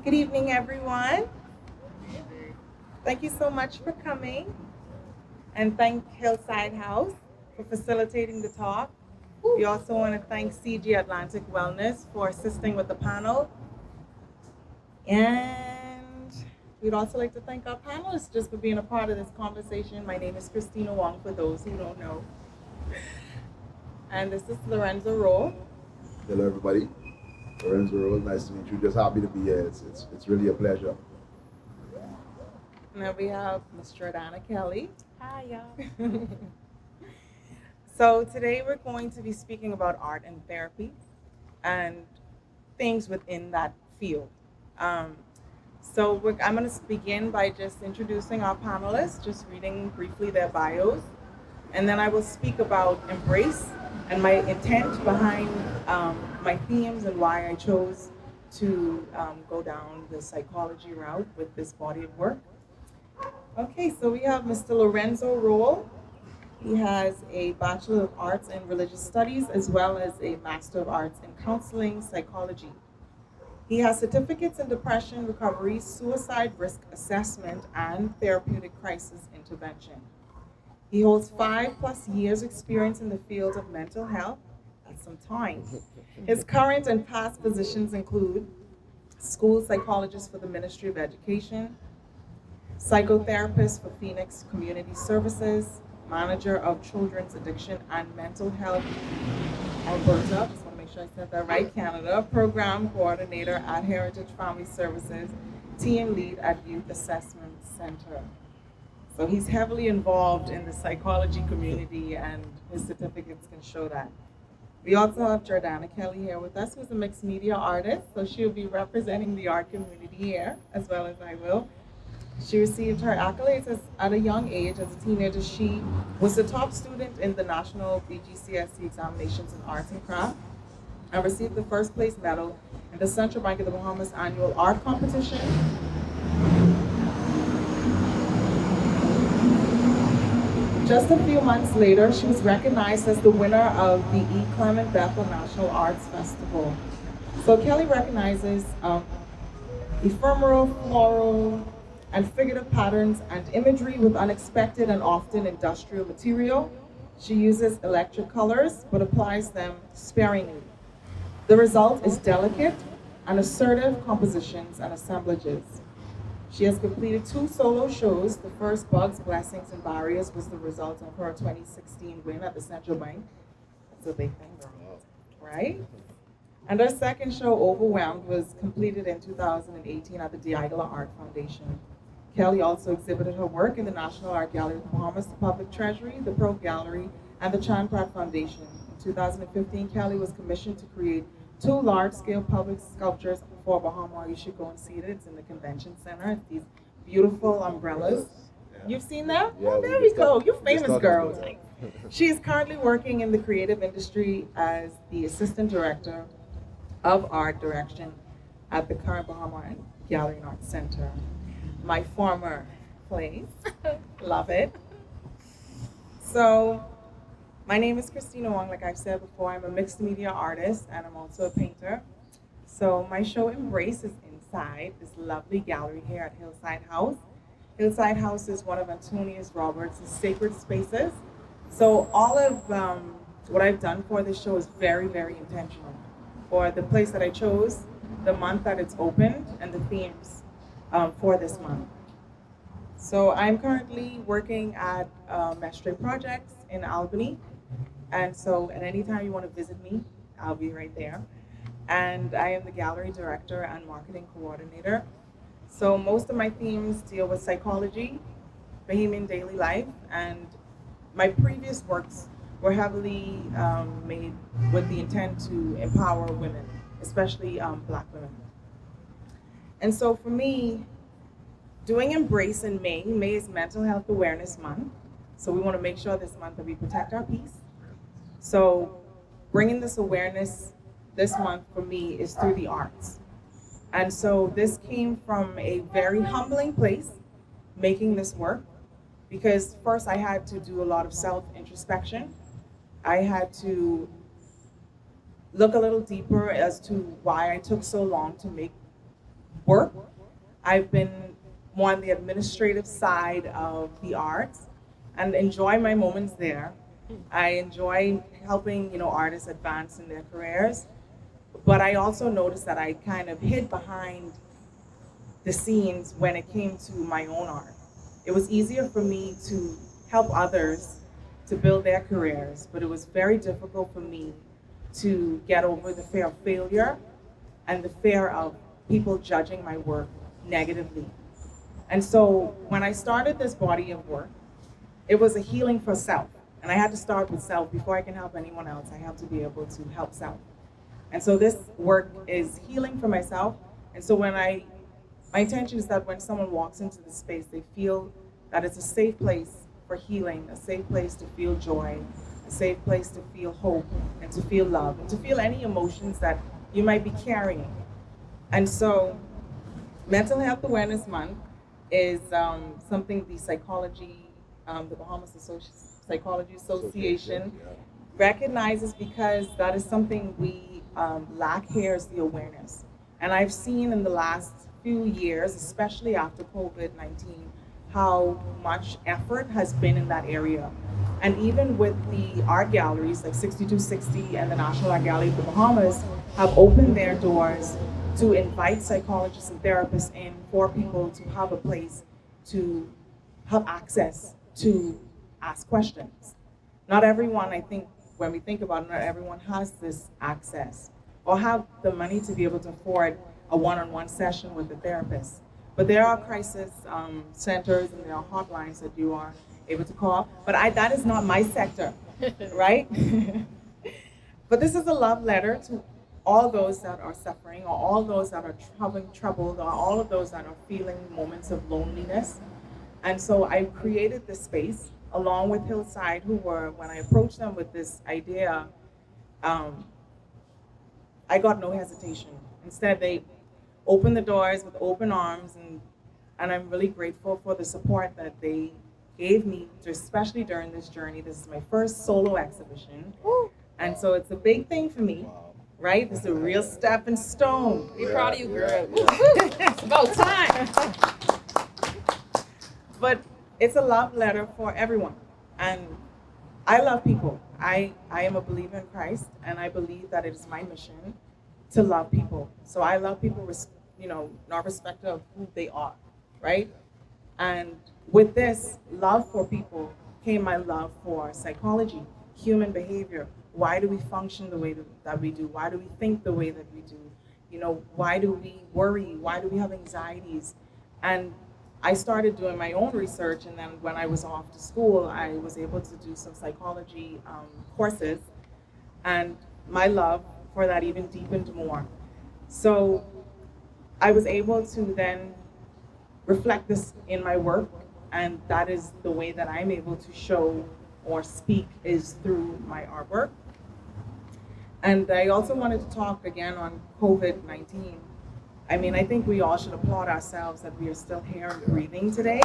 Good evening, everyone. Thank you so much for coming. And thank Hillside House for facilitating the talk. We also want to thank CG Atlantic Wellness for assisting with the panel. And we'd also like to thank our panelists just for being a part of this conversation. My name is Christina Wong, for those who don't know. And this is Lorenzo Rolle. Hello, everybody. Lorenzo Rolle, nice to meet you. Just happy to be here. It's really a pleasure. And then we have Ms. Jordanna Kelly. Hi, y'all. So today we're going to be speaking about art and therapy and things within that field. I'm going to begin by just introducing our panelists, just reading briefly their bios, and then I will speak about embrace and my intent behind my themes and why I chose to go down the psychology route with this body of work. Okay, so we have Mr. Lorenzo Rolle. He has a Bachelor of Arts in Religious Studies as well as a Master of Arts in Counseling Psychology. He has certificates in depression recovery, suicide risk assessment, and therapeutic crisis intervention. He holds 5+ years experience in the field of mental health. That's some time. His current and past positions include school psychologist for the Ministry of Education, psychotherapist for Phoenix Community Services, manager of Children's Addiction and Mental Health Alberta, just want to make sure I said that right, Canada, program coordinator at Heritage Family Services, team lead at Youth Assessment Center. So he's heavily involved in the psychology community and his certificates can show that. We also have Jordanna Kelly here with us, who's a mixed media artist, so she'll be representing the art community here, as well as I will. She received her accolades at a young age. As a teenager, she was the top student in the national BGCSE examinations in arts and craft and received the first place medal in the Central Bank of the Bahamas annual art competition. Just a few months later, she was recognized as the winner of the E. Clement Bethel National Arts Festival. So Kelly recognizes ephemeral, floral, and figurative patterns and imagery with unexpected and often industrial material. She uses electric colors, but applies them sparingly. The result is delicate and assertive compositions and assemblages. She has completed 2 solo shows. The first, Bugs, Blessings, and Barriers, was the result of her 2016 win at the Central Bank. That's a big thing, right? And her second show, Overwhelmed, was completed in 2018 at the Diagala Art Foundation. Kelly also exhibited her work in the National Art Gallery of the Bahamas, the Public Treasury, the Pro Gallery, and the Chan Pratt Foundation. In 2015, Kelly was commissioned to create 2 large-scale public sculptures for Bahama. You should go and see it. It's in the convention center. It's these beautiful umbrellas. You've seen them? Yeah, Oh, there we go. You just famous talking girls. about She is currently working in the creative industry as the assistant director of art direction at the current Bahama Gallery and Art Center. My former place. Love it. So, my name is Christina Wong. Like I've said before, I'm a mixed media artist and I'm also a painter. So my show Embrace is inside this lovely gallery here at Hillside House. Hillside House is one of Antonius Roberts' sacred spaces. So all of what I've done for this show is very, very intentional. For the place that I chose, the month that it's opened, and the themes for this month. So I'm currently working at Mestre Projects in Albany. And so at any time you want to visit me, I'll be right there. And I am the gallery director and marketing coordinator. So most of my themes deal with psychology, Bahamian daily life, and my previous works were heavily made with the intent to empower women, especially Black women. And so for me, doing Embrace in May is Mental Health Awareness Month. So we want to make sure this month that we protect our peace. So bringing this awareness this month for me is through the arts. And so this came from a very humbling place, making this work, because first I had to do a lot of self-introspection. I had to look a little deeper as to why I took so long to make work. I've been more on the administrative side of the arts and enjoy my moments there. I enjoy helping, artists advance in their careers. But I also noticed that I kind of hid behind the scenes when it came to my own art. It was easier for me to help others to build their careers, but it was very difficult for me to get over the fear of failure and the fear of people judging my work negatively. And so when I started this body of work, it was a healing for self. And I had to start with self. Before I can help anyone else, I have to be able to help self. And so this work is healing for myself. And so my intention is that when someone walks into the space, they feel that it's a safe place for healing, a safe place to feel joy, a safe place to feel hope, and to feel love, and to feel any emotions that you might be carrying. And so Mental Health Awareness Month is something the the Bahamas Psychology Association recognizes, because that is something we lack here, is the awareness. And I've seen in the last few years, especially after COVID-19, how much effort has been in that area. And even with the art galleries like 6260 and the National Art Gallery of the Bahamas have opened their doors to invite psychologists and therapists in for people to have a place to have access to ask questions. Not everyone, I think, when we think about it, not everyone has this access or have the money to be able to afford a one-on-one session with a therapist. But there are crisis centers and there are hotlines that you are able to call. But that is not my sector, right? But this is a love letter to all those that are suffering, or all those that are having trouble, or all of those that are feeling moments of loneliness. And so I created this space along with Hillside, who were, when I approached them with this idea, I got no hesitation. Instead, they opened the doors with open arms, and I'm really grateful for the support that they gave me, especially during this journey. This is my first solo exhibition. And so it's a big thing for me, right? This is a real stepping stone. We're proud of you, girl. It's about time. But it's a love letter for everyone. And I love people. I am a believer in Christ, and I believe that it is my mission to love people. So I love people, not respective of who they are, right? And with this love for people came my love for psychology, human behavior. Why do we function the way that we do? Why do we think the way that we do? Why do we worry? Why do we have anxieties? And I started doing my own research, and then when I was off to school, I was able to do some psychology courses, and my love for that even deepened more. So I was able to then reflect this in my work, and that is the way that I'm able to show or speak, is through my artwork. And I also wanted to talk again on COVID-19. I think we all should applaud ourselves that we are still here and breathing today.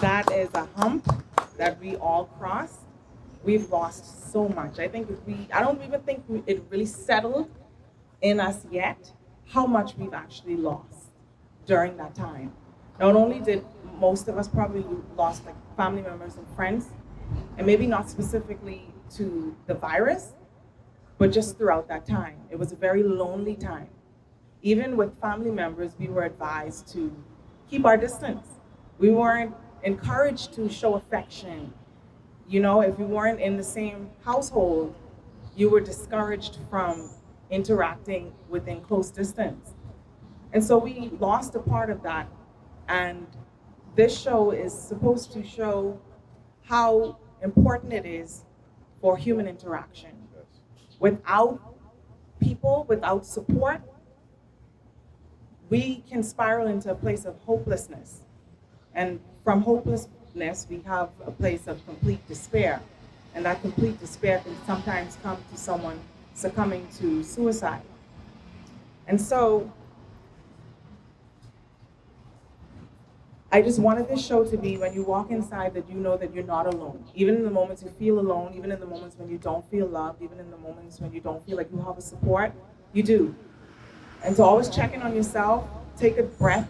That is a hump that we all crossed. We've lost so much. I don't even think it really settled in us yet how much we've actually lost during that time. Not only did most of us probably lost like family members and friends, and maybe not specifically to the virus, but just throughout that time. It was a very lonely time. Even with family members, we were advised to keep our distance. We weren't encouraged to show affection. If you weren't in the same household, you were discouraged from interacting within close distance. And so we lost a part of that. And this show is supposed to show how important it is for human interaction. Without people, without support, we can spiral into a place of hopelessness. And from hopelessness, we have a place of complete despair. And that complete despair can sometimes come to someone succumbing to suicide. And so I just wanted this show to be, when you walk inside, that you know that you're not alone. Even in the moments you feel alone, even in the moments when you don't feel loved, even in the moments when you don't feel like you have a support, you do. And to always check in on yourself, take a breath,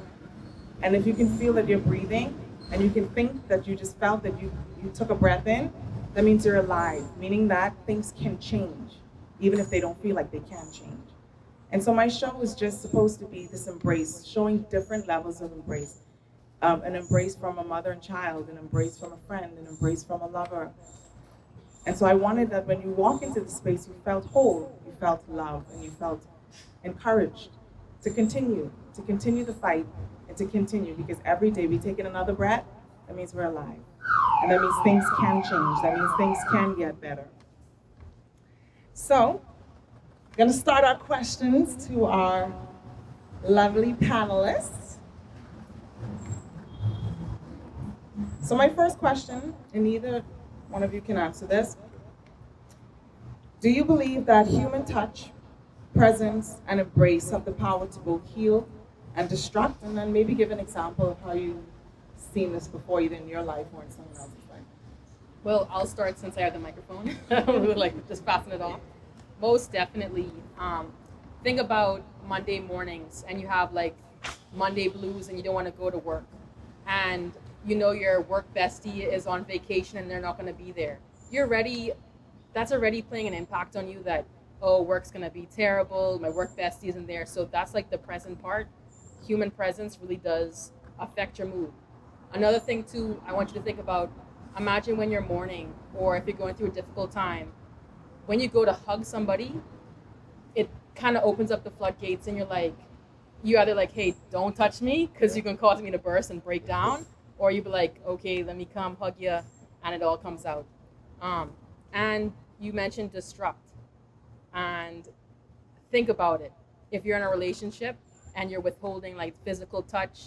and if you can feel that you're breathing, and you can think that you just felt that you took a breath in, that means you're alive, meaning that things can change, even if they don't feel like they can change. And so my show is just supposed to be this embrace, showing different levels of embrace. An embrace from a mother and child, an embrace from a friend, an embrace from a lover. And so I wanted that when you walk into the space, you felt whole, you felt love, and you felt encouraged to continue the fight, and to continue, because every day we take in another breath, that means we're alive. And that means things can change, that means things can get better. So, I'm gonna start our questions to our lovely panelists. So my first question, and either one of you can answer this. Do you believe that human touch, presence, and embrace have the power to both heal and destruct? And then maybe give an example of how you've seen this before, either in your life or in someone else's life. Well, I'll start since I have the microphone. Like just passing it off. Most definitely. Think about Monday mornings and you have like Monday blues and you don't want to go to work. And you know your work bestie is on vacation and they're not going to be there. That's already playing an impact on you that, oh, work's going to be terrible, my work bestie isn't there. So that's like the present part. Human presence really does affect your mood. Another thing too, I want you to think about, imagine when you're mourning or if you're going through a difficult time, when you go to hug somebody, it kind of opens up the floodgates and you're either like, hey, don't touch me because you can cause me to burst and break down, or you be like, okay, let me come hug you, and it all comes out. And you mentioned destruct, and think about it. If you're in a relationship and you're withholding like physical touch,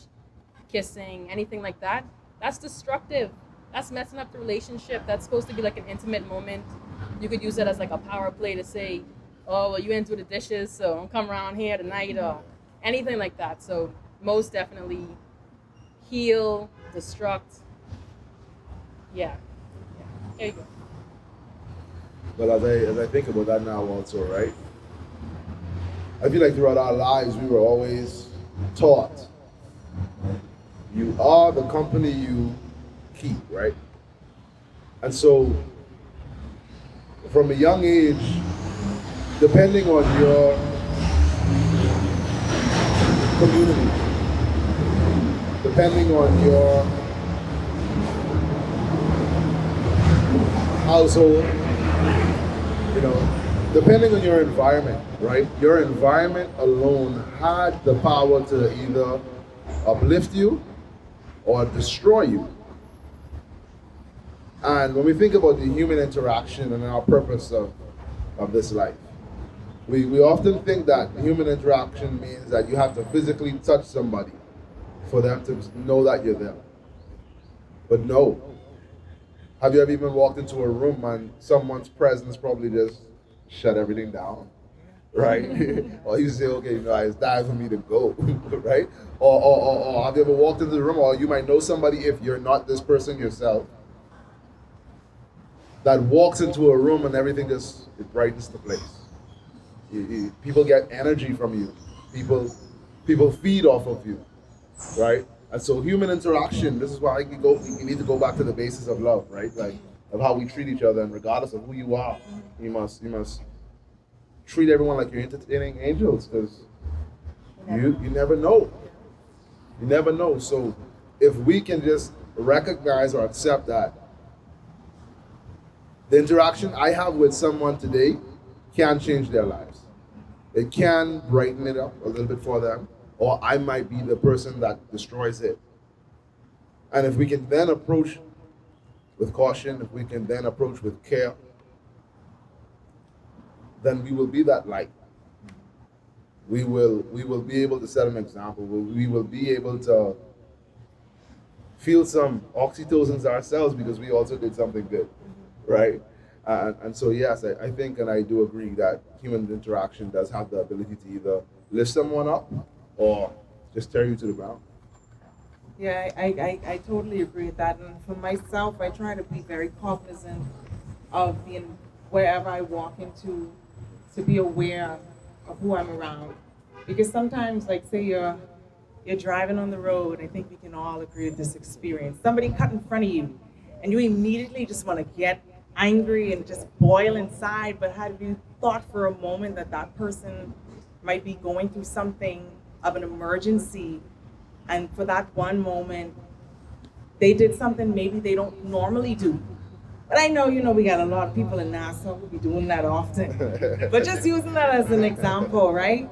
kissing, anything like that, that's destructive. That's messing up the relationship. That's supposed to be like an intimate moment. You could use it as like a power play to say, oh, well, you didn't do the dishes, so don't come around here tonight, or anything like that. So most definitely heal, destruct. Yeah. There you go. But as I think about that now also, right? I feel like throughout our lives we were always taught, you are the company you keep, right? And so from a young age, depending on your community, depending on your household, depending on your environment, right? Your environment alone had the power to either uplift you or destroy you. And when we think about the human interaction and our purpose of this life, we often think that human interaction means that you have to physically touch somebody for them to know that you're there. But no. Have you ever even walked into a room and someone's presence probably just shut everything down, right? Or you say, okay, it's time for me to go, right? Or have you ever walked into the room, or you might know somebody if you're not this person yourself, that walks into a room and everything just, it brightens the place. People get energy from you. People feed off of you, right? And so human interaction, this is why we need to go back to the basis of love, right? Like of how we treat each other, and regardless of who you are, you must treat everyone like you're entertaining angels, because you never know. You never know. So if we can just recognize or accept that the interaction I have with someone today can change their lives. It can brighten it up a little bit for them, or I might be the person that destroys it. And if we can then approach with caution, if we can then approach with care, then we will be that light. We will be able to set an example. We will be able to feel some oxytocins ourselves because we also did something good, right? And so yes, I think and I do agree that human interaction does have the ability to either lift someone up or just tear you to the ground. Yeah, I totally agree with that. And for myself, I try to be very cognizant of wherever I walk into, to be aware of who I'm around. Because sometimes, like say you're You're driving on the road. I think we can all agree with this experience. Somebody cut in front of you, and you immediately just want to get angry and just boil inside. But have you thought for a moment that that person might be going through something of an emergency, and for that one moment, they did something maybe they don't normally do? But I know, we got a lot of people in Nassau who be doing that often. But just using that as an example, right?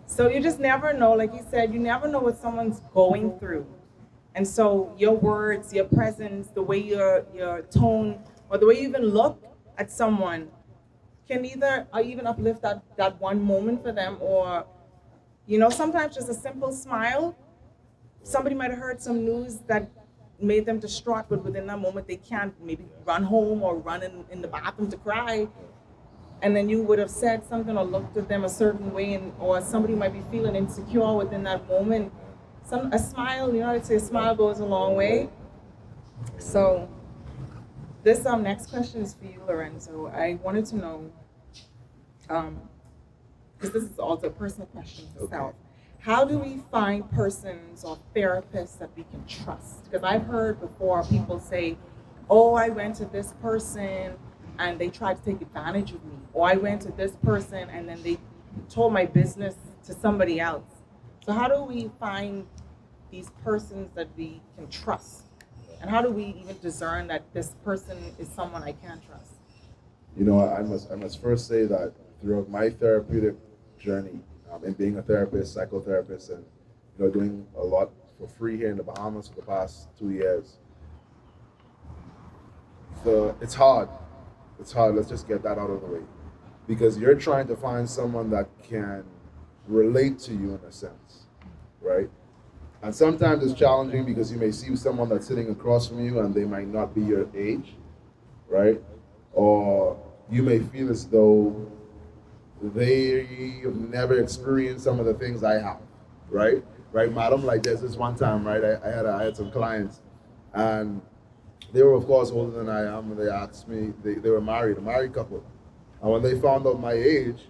So you just never know, like you said, you never know what someone's going through. And so your words, your presence, the way your tone, or the way you even look at someone can either even uplift that one moment for them, or, sometimes just a simple smile. Somebody might have heard some news that made them distraught, but within that moment they can't maybe run home or run in the bathroom to cry. And then you would have said something or looked at them a certain way, or somebody might be feeling insecure within that moment. A smile, I'd say a smile goes a long way. So this next question is for you, Lorenzo. I wanted to know, because this is also a personal question for self. How do we find persons or therapists that we can trust? Because I've heard before people say, oh, I went to this person and they tried to take advantage of me. Or I went to this person and then they told my business to somebody else. So how do we find these persons that we can trust? And how do we even discern that this person is someone I can trust? I must first say that throughout my therapeutic journey, and being a therapist, psychotherapist, and doing a lot for free here in the Bahamas for the past 2 years, it's hard. It's hard. Let's just get that out of the way, because you're trying to find someone that can relate to you in a sense, right? And sometimes it's challenging because you may see someone that's sitting across from you and they might not be your age, right? Or you may feel as though they have never experienced some of the things I have, right? Right, madam? Like there's this one time, right? I had some clients, and they were of course older than I am, and they asked me, they were married, a married couple. And when they found out my age,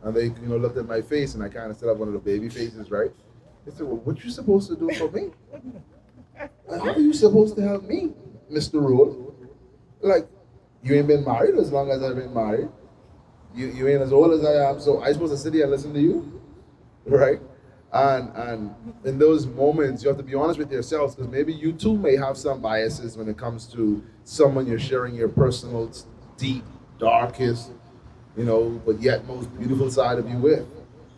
and they looked at my face, and I kind of set up one of the baby faces, right? They said, well, what you supposed to do for me? How are you supposed to help me, Mr. Rolle? Like, you ain't been married as long as I've been married. You ain't as old as I am, so I supposed to sit here and listen to you, right? And in those moments, you have to be honest with yourselves, because maybe you too may have some biases when it comes to someone you're sharing your personal, deep, darkest, but yet most beautiful side of you with,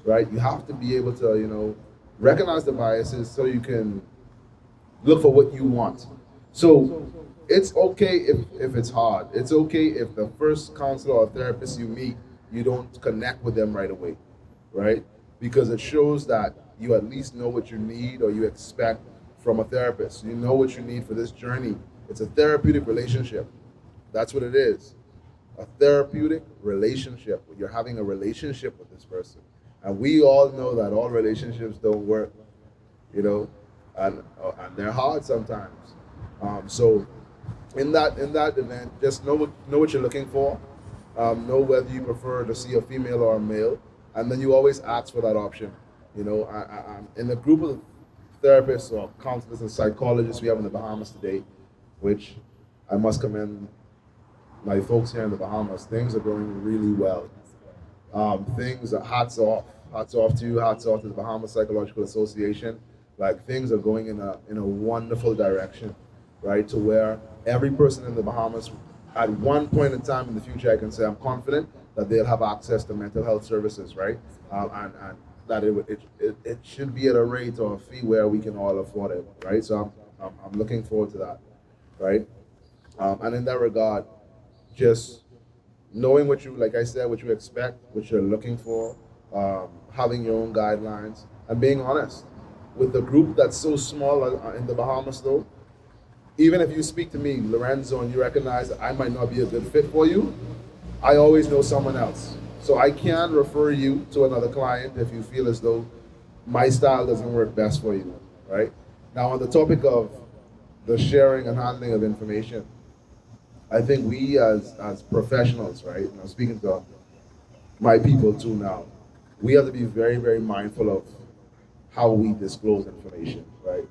right? You have to be able to, recognize the biases so you can look for what you want. So it's okay if it's hard. It's okay if the first counselor or therapist you meet, you don't connect with them right away, right? Because it shows that you at least know what you need or you expect from a therapist. You know what you need for this journey. It's a therapeutic relationship. That's what it is. A therapeutic relationship. You're having a relationship with this person. And we all know that all relationships don't work, and they're hard sometimes. So in that event, just know what you're looking for. Know whether you prefer to see a female or a male, and then you always ask for that option. I'm in the group of therapists or counselors and psychologists we have in the Bahamas today, which I must commend my folks here in the Bahamas. Things are going really well. Things are hats off to you, hats off to the Bahamas Psychological Association. Like things are going in a wonderful direction, right? To where every person in the Bahamas, at one point in time in the future, I can say I'm confident that they'll have access to mental health services, right? And that it should be at a rate or a fee where we can all afford it, right? So I'm looking forward to that, right? And in that regard, just knowing what you, like I said, what you expect, what you're looking for, having your own guidelines, and being honest. With the group that's so small in the Bahamas though, even if you speak to me, Lorenzo, and you recognize that I might not be a good fit for you, I always know someone else. So I can refer you to another client if you feel as though my style doesn't work best for you, right? Now on the topic of the sharing and handling of information, I think we as professionals, right, and I'm speaking to my people too now, we have to be very, very mindful of how we disclose information, right?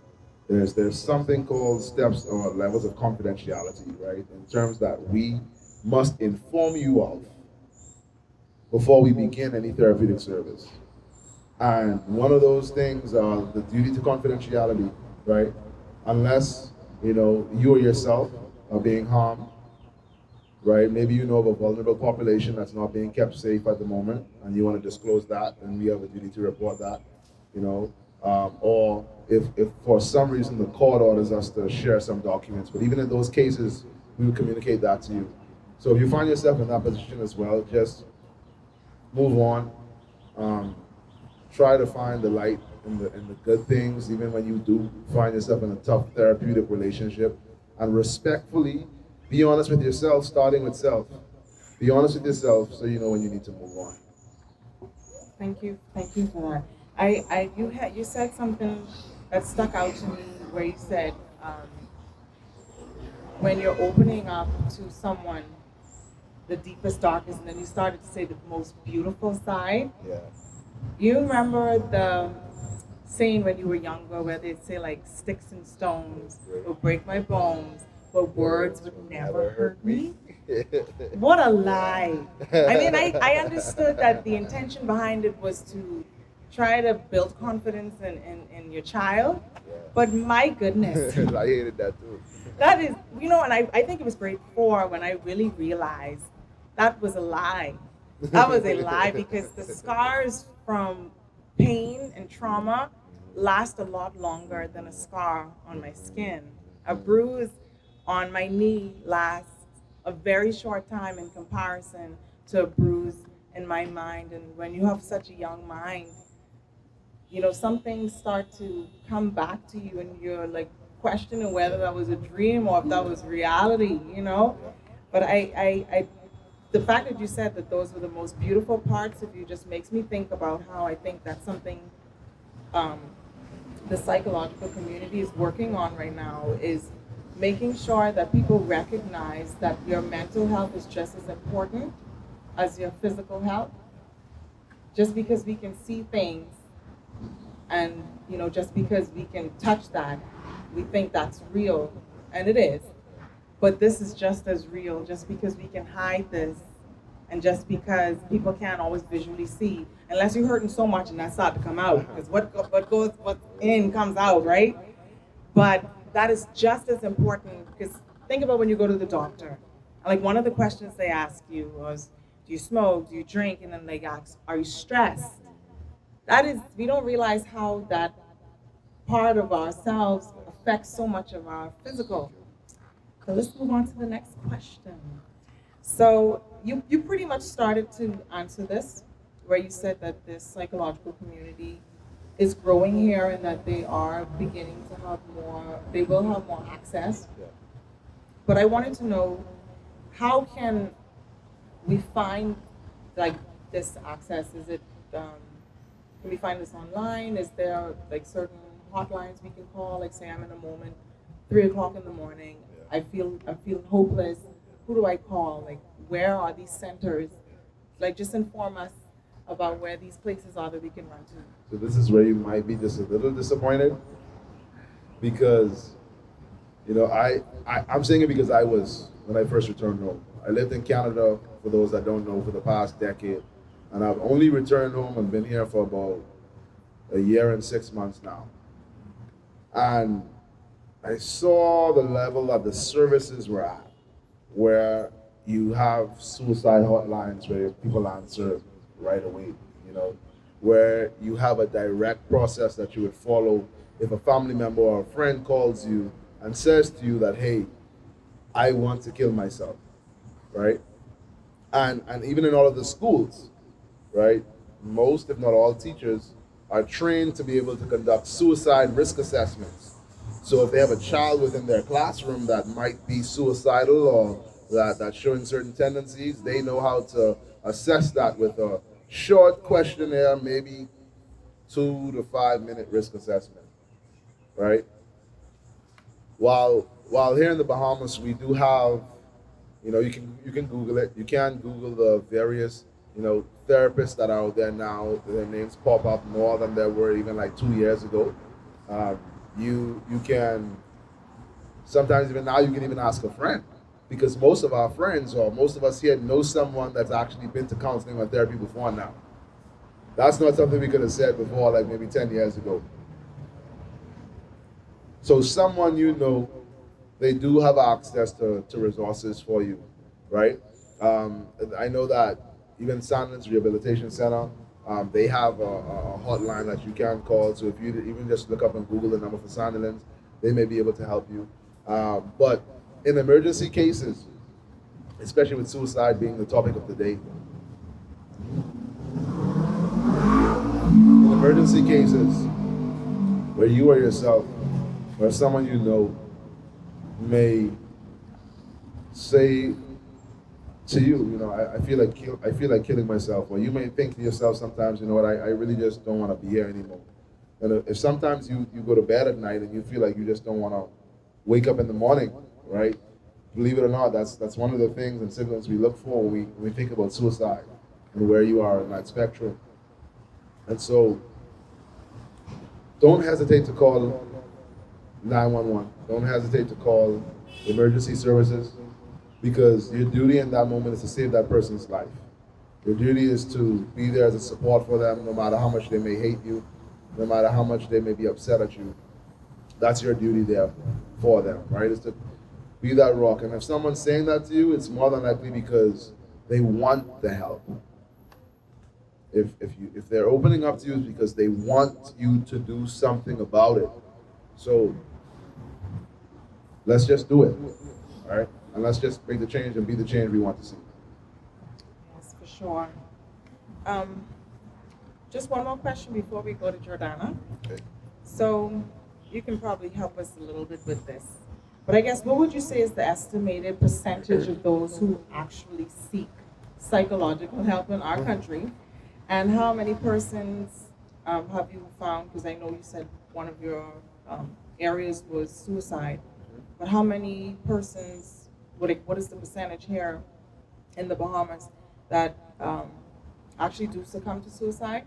There's something called steps or levels of confidentiality, right? In terms that we must inform you of before we begin any therapeutic service. And one of those things are the duty to confidentiality, right? Unless, you or yourself are being harmed, right? Maybe you know of a vulnerable population that's not being kept safe at the moment, and you want to disclose that, and we have a duty to report that, or if for some reason the court orders us to share some documents, but even in those cases, we will communicate that to you. So if you find yourself in that position as well, just move on. Try to find the light in the good things, even when you do find yourself in a tough therapeutic relationship, and respectfully be honest with yourself, starting with self. Be honest with yourself so you know when you need to move on. Thank you for that. You said something that stuck out to me where you said when you're opening up to someone the deepest, darkest, and then you started to say the most beautiful side. Yeah. You remember the saying when you were younger where they'd say like sticks and stones will break my bones, but words would never hurt me? What a lie. I mean, I understood that the intention behind it was to try to build confidence in your child, but my goodness. I hated that too. That is, and I think it was grade 4 when I really realized that was a lie. That was a lie because the scars from pain and trauma last a lot longer than a scar on my skin. A bruise on my knee lasts a very short time in comparison to a bruise in my mind. And when you have such a young mind, some things start to come back to you and you're like questioning whether that was a dream or if that was reality, But the fact that you said that those were the most beautiful parts of you just makes me think about how I think that's something the psychological community is working on right now, is making sure that people recognize that your mental health is just as important as your physical health. Just because we can see things and just because we can touch that, we think that's real, and it is. But this is just as real, just because we can hide this and just because people can't always visually see, unless you're hurting so much and that's starting to come out, because what's in comes out, right? But that is just as important, because think about when you go to the doctor. Like one of the questions they ask you was, do you smoke, do you drink? And then they ask, are you stressed? That is, we don't realize how that part of ourselves affects so much of our physical. So let's move on to the next question. So you pretty much started to answer this, where you said that this psychological community is growing here and that they are beginning to have they will have more access. Yeah. But I wanted to know, how can we find like this access? Is it, can we find this online? Is there like certain hotlines we can call? Like say I'm in a moment, 3:00 in the morning, I'm feeling hopeless. Who do I call? Like where are these centers? Like just inform us about where these places are that we can run to. So this is where you might be just a little disappointed, because I'm saying it because I was, when I first returned home, I lived in Canada, for those that don't know, for the past decade, and I've only returned home and been here for about a year and 6 months now. And I saw the level that the services were at, where you have suicide hotlines where people answer right away, where you have a direct process that you would follow if a family member or a friend calls you and says to you that, hey, I want to kill myself, right? And even in all of the schools, right, most, if not all teachers are trained to be able to conduct suicide risk assessments. So if they have a child within their classroom that might be suicidal or that's showing certain tendencies, they know how to assess that with a short questionnaire, maybe 2 to 5 minute risk assessment, right? While here in the Bahamas, we do have, you can Google it. You can Google the various therapists that are out there now, their names pop up more than there were even like 2 years ago. You can sometimes even now you can even ask a friend, because most of our friends or most of us here know someone that's actually been to counseling or therapy before now. That's not something we could have said before, like maybe 10 years ago. So someone they do have access to resources for you, right? I know that even Sandlands Rehabilitation Center, they have a hotline that you can call. So if you even just look up and Google the number for Sandlands, they may be able to help you. But in emergency cases, especially with suicide being the topic of the day, in emergency cases where you or yourself or someone you know may say to you, I feel like killing myself, or you may think to yourself sometimes, you know what, I really just don't want to be here anymore. And if sometimes you go to bed at night and you feel like you just don't want to wake up in the morning, right? Believe it or not, that's one of the things and symptoms we look for when we think about suicide and where you are in that spectrum. And so, don't hesitate to call 911. Don't hesitate to call emergency services, because your duty in that moment is to save that person's life. Your duty is to be there as a support for them, no matter how much they may hate you, no matter how much they may be upset at you. That's your duty there for them, right? Is to be that rock. And if someone's saying that to you, it's more than likely because they want the help. If they're opening up to you, it's because they want you to do something about it. So let's just do it, all right? And let's just make the change and be the change we want to see. Yes, for sure. Just one more question before we go to Jordanna. Okay. So you can probably help us a little bit with this. But I guess, what would you say is the estimated percentage of those who actually seek psychological help in our country? And how many persons have you found, because I know you said one of your areas was suicide, but how many persons, what is the percentage here in the Bahamas that actually do succumb to suicide?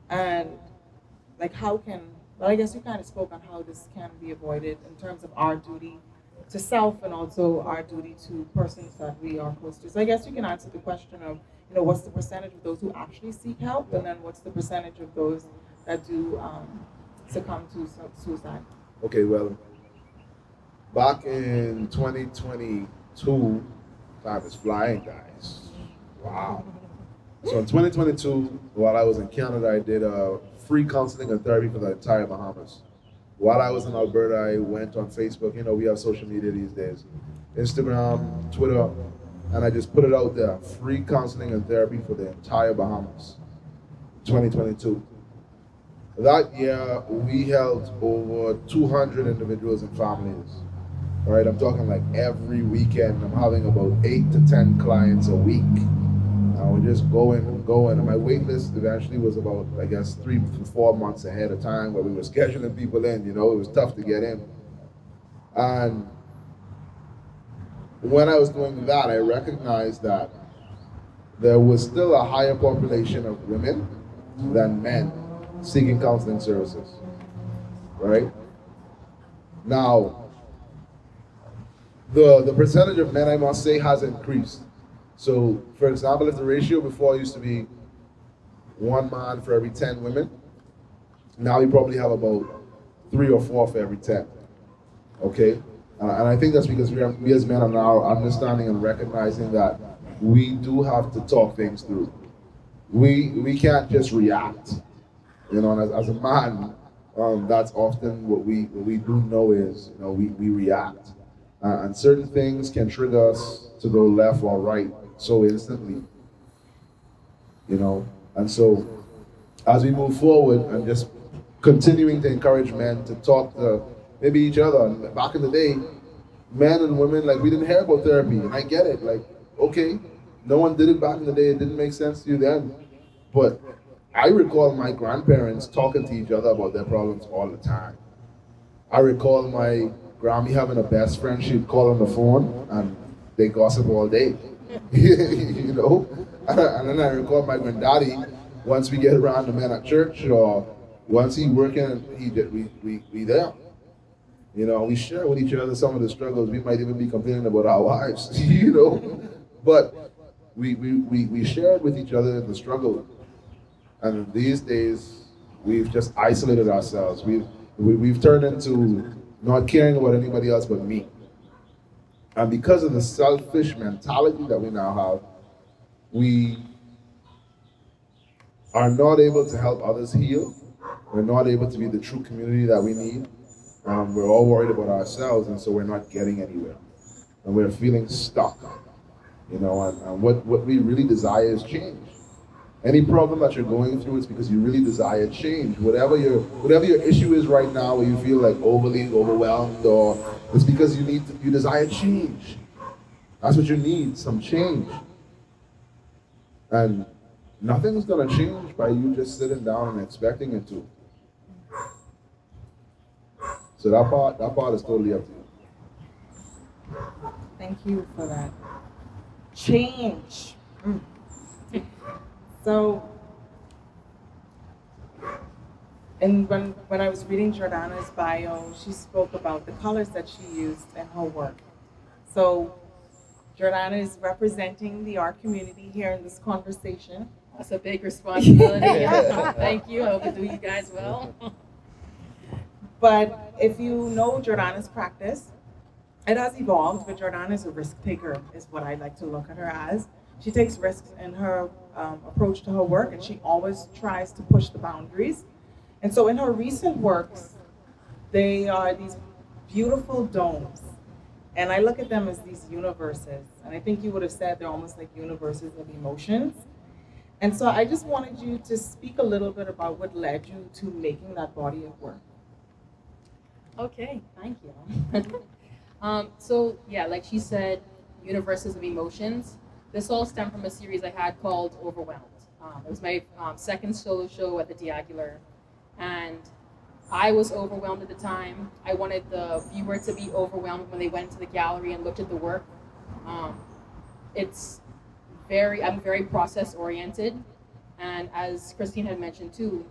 And like I guess you kind of spoke on how this can be avoided in terms of our duty to self and also our duty to persons that we are close to. So I guess you can answer the question of, what's the percentage of those who actually seek help, and then what's the percentage of those that do succumb to suicide? Okay, well, back in 2022, time is flying, guys. Wow. So in 2022, while I was in Canada, I did free counseling and therapy for the entire Bahamas. While I was in Alberta, I went on Facebook. We have social media these days, Instagram, Twitter, and I just put it out there, free counseling and therapy for the entire Bahamas, 2022. That year, we helped over 200 individuals and families. All right, I'm talking like every weekend, I'm having about 8 to 10 clients a week. And we're just going and going. And my wait list eventually was about, I guess, 3 to 4 months ahead of time, where we were scheduling people in. It was tough to get in. And when I was doing that, I recognized that there was still a higher population of women than men seeking counseling services, right? Now, the percentage of men, I must say, has increased. So, for example, if the ratio before used to be 1 man for every 10 women, now we probably have about 3 or 4 for every 10, okay? And I think that's because we as men are now understanding and recognizing that we do have to talk things through. We can't just react. And as a man, that's often what we do know is, we react. And certain things can trigger us to go left or right so instantly. And so as we move forward and just continuing to encourage men to talk to maybe each other. And back in the day, men and women, we didn't hear about therapy, and I get it. Okay, no one did it back in the day. It didn't make sense to you then. But I recall my grandparents talking to each other about their problems all the time. I recall my Grammy having a best friend. She'd call on the phone, and they gossip all day. And then I recall my granddaddy, once we get around the men at church, or once he working, we there. You know, we share with each other some of the struggles. We might even be complaining about our wives, you know. But we shared with each other the struggle. And these days, we've just isolated ourselves. We've turned into not caring about anybody else but me. And because of the selfish mentality that we now have, we are not able to help others heal. We're not able to be the true community that we need. We're all worried about ourselves, and so we're not getting anywhere. And we're feeling stuck. You know, and what we really desire is change. Any problem that you're going through is because you really desire change. Whatever your issue is right now, where you feel like overly overwhelmed, or it's because you desire change. That's what you need, some change. And nothing's gonna change by you just sitting down and expecting it to. So that part is totally up to you. Thank you for that. Change. So, and when I was reading Jordanna's bio, she spoke about the colors that she used in her work. So, Jordanna is representing the art community here in this conversation. That's a big responsibility. Thank you. I hope I do you guys well. But if you know Jordanna's practice, it has evolved, but Jordanna is a risk taker, is what I like to look at her as. She takes risks in her approach to her work, and she always tries to push the boundaries. And so in her recent works, they are these beautiful domes. And I look at them as these universes. And I think you would have said they're almost like universes of emotions. And so I just wanted you to speak a little bit about what led you to making that body of work. Okay, thank you. So yeah, like she said, universes of emotions. This all stemmed from a series I had called Overwhelmed. It was my second solo show at the Diagular, and I was overwhelmed at the time. I wanted the viewer to be overwhelmed when they went into the gallery and looked at the work. I'm very process oriented, and as Christine had mentioned too,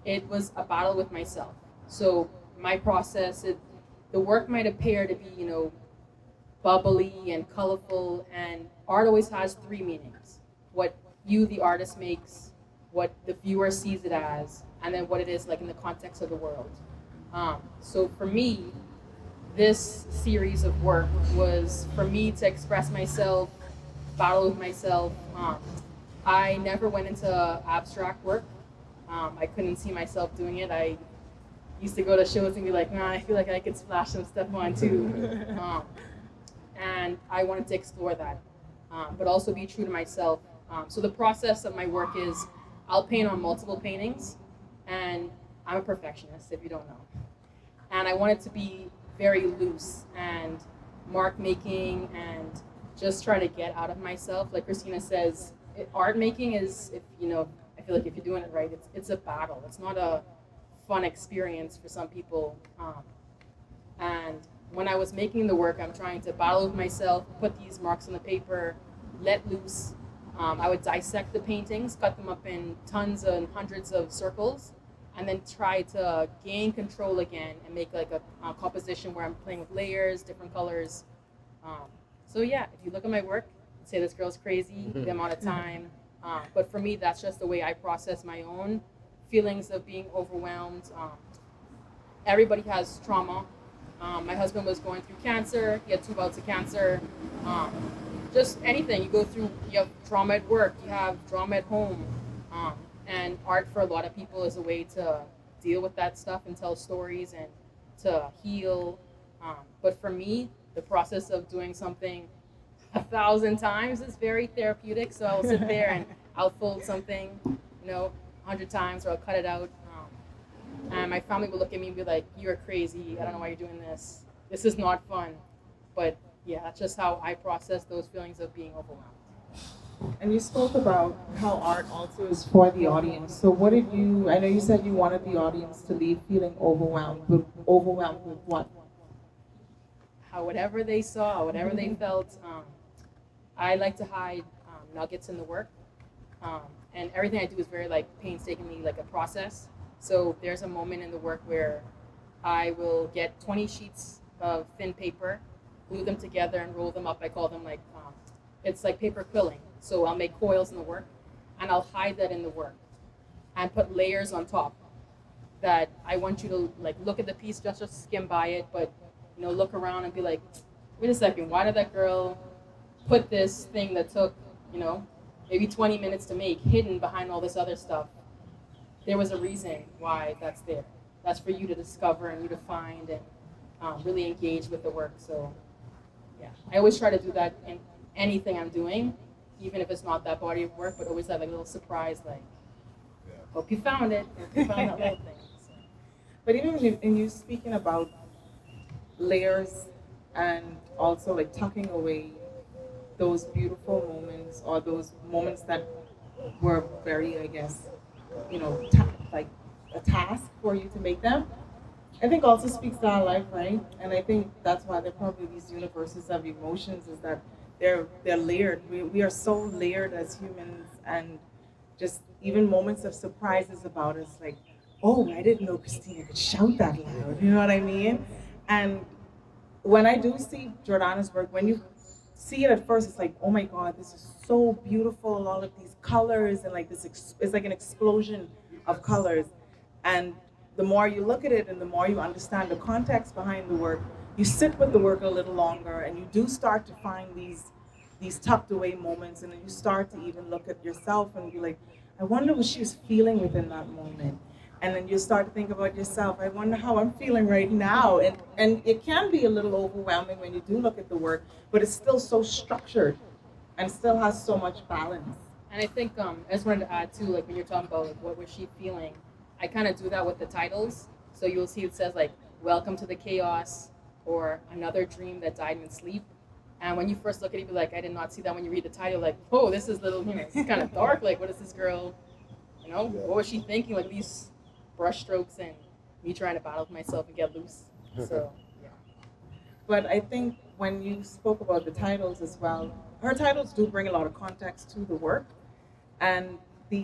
it was a battle with myself. So my process, the work might appear to be, bubbly and colorful, and art always has three meanings: what you, the artist, makes, what the viewer sees it as, and then what it is like in the context of the world. So for me, this series of work was for me to express myself, battle with myself. I never went into abstract work. I couldn't see myself doing it. I used to go to shows and be like, I feel like I could splash some stuff on too. And I wanted to explore that, but also be true to myself. So the process of my work is I'll paint on multiple paintings, and I'm a perfectionist, if you don't know. And I want it to be very loose and mark making and just try to get out of myself. Like Christina says, art making is, I feel like if you're doing it right, it's a battle. It's not a fun experience for some people. And when I was making the work, I'm trying to battle with myself, put these marks on the paper, let loose. I would dissect the paintings, cut them up in tons and hundreds of circles, and then try to gain control again and make like a composition where I'm playing with layers, different colors. So yeah, if you look at my work, you'd say this girl's crazy, the amount of time. But for me, that's just the way I process my own feelings of being overwhelmed. Everybody has trauma. My husband was going through cancer. He had 2 bouts of cancer. Just anything. You go through, you have trauma at work, you have trauma at home. And art for a lot of people is a way to deal with that stuff and tell stories and to heal. But for me, the process of doing something 1,000 times is very therapeutic. So I'll sit there and I'll fold something, 100 times, or I'll cut it out. And my family will look at me and be like, "You're crazy. I don't know why you're doing this. This is not fun." But yeah, that's just how I process those feelings of being overwhelmed. And you spoke about how art also is for the audience. So what did I know you said you wanted the audience to leave feeling overwhelmed, but overwhelmed with what? Whatever they saw, whatever they felt. I like to hide nuggets in the work. And everything I do is very like painstakingly like a process. So there's a moment in the work where I will get 20 sheets of thin paper, glue them together and roll them up. I call them like, it's like paper quilling. So I'll make coils in the work and I'll hide that in the work and put layers on top that I want you to like look at the piece, just skim by it, but look around and be like, wait a second, why did that girl put this thing that took, maybe 20 minutes to make hidden behind all this other stuff? There was a reason why that's there. That's for you to discover and you to find and really engage with the work. So yeah, I always try to do that in anything I'm doing, even if it's not that body of work, but always have like a little surprise, like, hope you found it, hope you found that little thing. So. But even in you speaking about layers and also like tucking away those beautiful moments or those moments that were very, I guess, like a task for you to make them, I think also speaks to our life, right? And I think that's why there are probably these universes of emotions is that they're layered. We are so layered as humans, and just even moments of surprises about us, like, oh, I didn't know Christina could shout that loud. You know what I mean? And when I do see Jordanna's work, when you see it at first, it's like, oh my God, this is so beautiful. All of these colors and like this, it's like an explosion of colors. And the more you look at it and the more you understand the context behind the work, you sit with the work a little longer and you do start to find these tucked away moments, and then you start to even look at yourself and be like, I wonder what she was feeling within that moment. And then you start to think about yourself, I wonder how I'm feeling right now. And it can be a little overwhelming when you do look at the work, but it's still so structured and still has so much balance. And I think I just wanted to add too, like when you're talking about like what was she feeling, I kind of do that with the titles. So you'll see it says like, welcome to the chaos, or another dream that died in sleep. And when you first look at it, you'll be like, I did not see that. When you read the title, like, oh, this is little, it's kind of dark. Like, what is this girl, what was she thinking? Like these brush strokes and me trying to battle with myself and get loose. So, yeah. But I think when you spoke about the titles as well, her titles do bring a lot of context to the work. And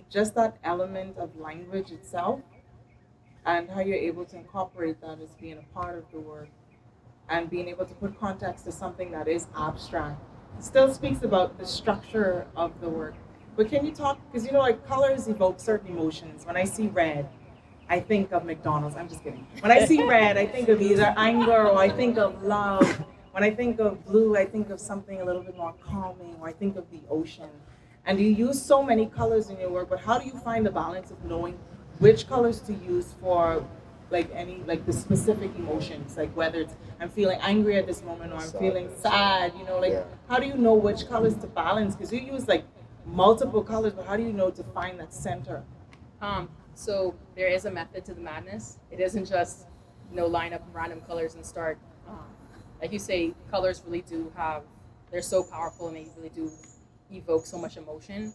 just that element of language itself and how you're able to incorporate that as being a part of the work and being able to put context to something that is abstract. It still speaks about the structure of the work. But can you talk, because like colors evoke certain emotions. When I see red, I think of McDonald's. I'm just kidding. When I see red, I think of either anger or I think of love. When I think of blue, I think of something a little bit more calming, or I think of the ocean. And you use so many colors in your work, but how do you find the balance of knowing which colors to use for like the specific emotions, like whether it's I'm feeling angry at this moment or I'm feeling sad, how do you know which colors to balance? Because you use like multiple colors, but how do you know to find that center? So there is a method to the madness. It isn't just line up random colors and start. Like you say, colors really do they're so powerful and they really do evoke so much emotion.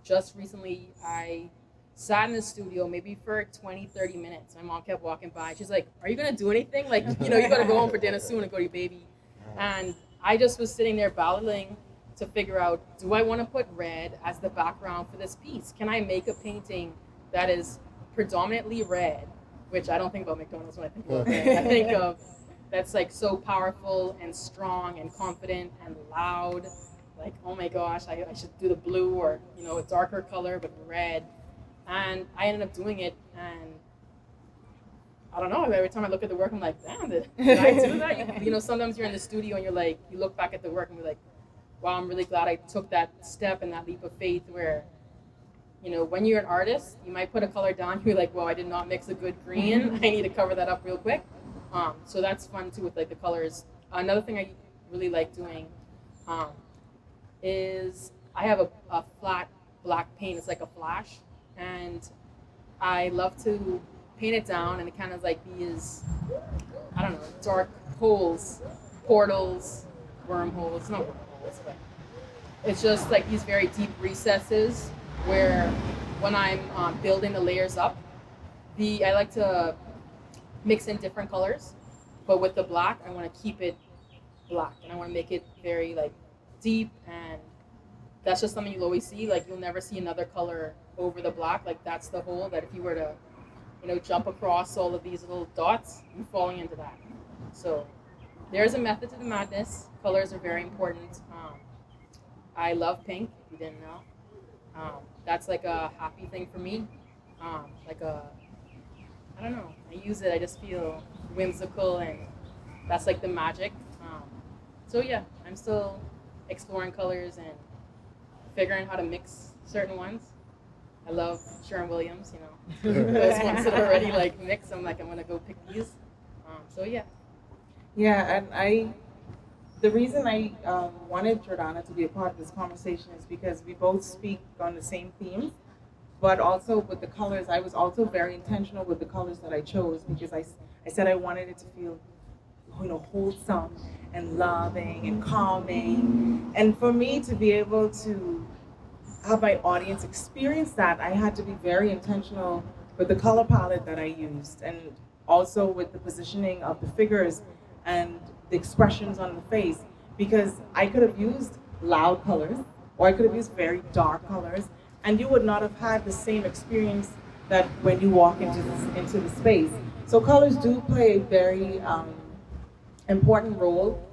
Just recently, I sat in the studio maybe for 20, 30 minutes. My mom kept walking by. She's like, are you going to do anything? Like, you got to go home for dinner soon and go to your baby. And I just was sitting there battling to figure out, do I want to put red as the background for this piece? Can I make a painting that is predominantly red, which I don't think about McDonald's when I think about red. I think of that's like so powerful and strong and confident and loud. Like, oh my gosh, I should do the blue or, a darker color, but red. And I ended up doing it, and I don't know, every time I look at the work, I'm like, damn, did I do that? Sometimes you're in the studio and you're like, you look back at the work and you're like, wow, I'm really glad I took that step and that leap of faith where, when you're an artist, you might put a color down, you're like, well, I did not mix a good green. I need to cover that up real quick. So that's fun too with like the colors. Another thing I really like doing is I have a flat black paint. It's like a flash. And I love to paint it down and it kind of like these, I don't know, dark holes, portals, wormholes, not wormholes, but it's just like these very deep recesses where when I'm building the layers up, I like to mix in different colors, but with the black, I want to keep it black and I want to make it very like deep and that's just something you'll always see. Like you'll never see another color over the black. Like that's the whole, that if you were to, jump across all of these little dots, you're falling into that. So there's a method to the madness. Colors are very important. I love pink, if you didn't know. That's like a happy thing for me. I don't know, I use it, I just feel whimsical, and that's like the magic. So yeah, I'm still exploring colors and figuring how to mix certain ones. I love Sherwin Williams, those ones that are already like mixed. I'm gonna go pick these. So yeah. Yeah, and the reason I wanted Jordanna to be a part of this conversation is because we both speak on the same themes, but also with the colors, I was also very intentional with the colors that I chose, because I said I wanted it to feel, wholesome and loving and calming. And for me to be able to have my audience experience that, I had to be very intentional with the color palette that I used, and also with the positioning of the figures and the expressions on the face, because I could have used loud colors or I could have used very dark colors, and you would not have had the same experience that when you walk into the space. So colors do play a very important role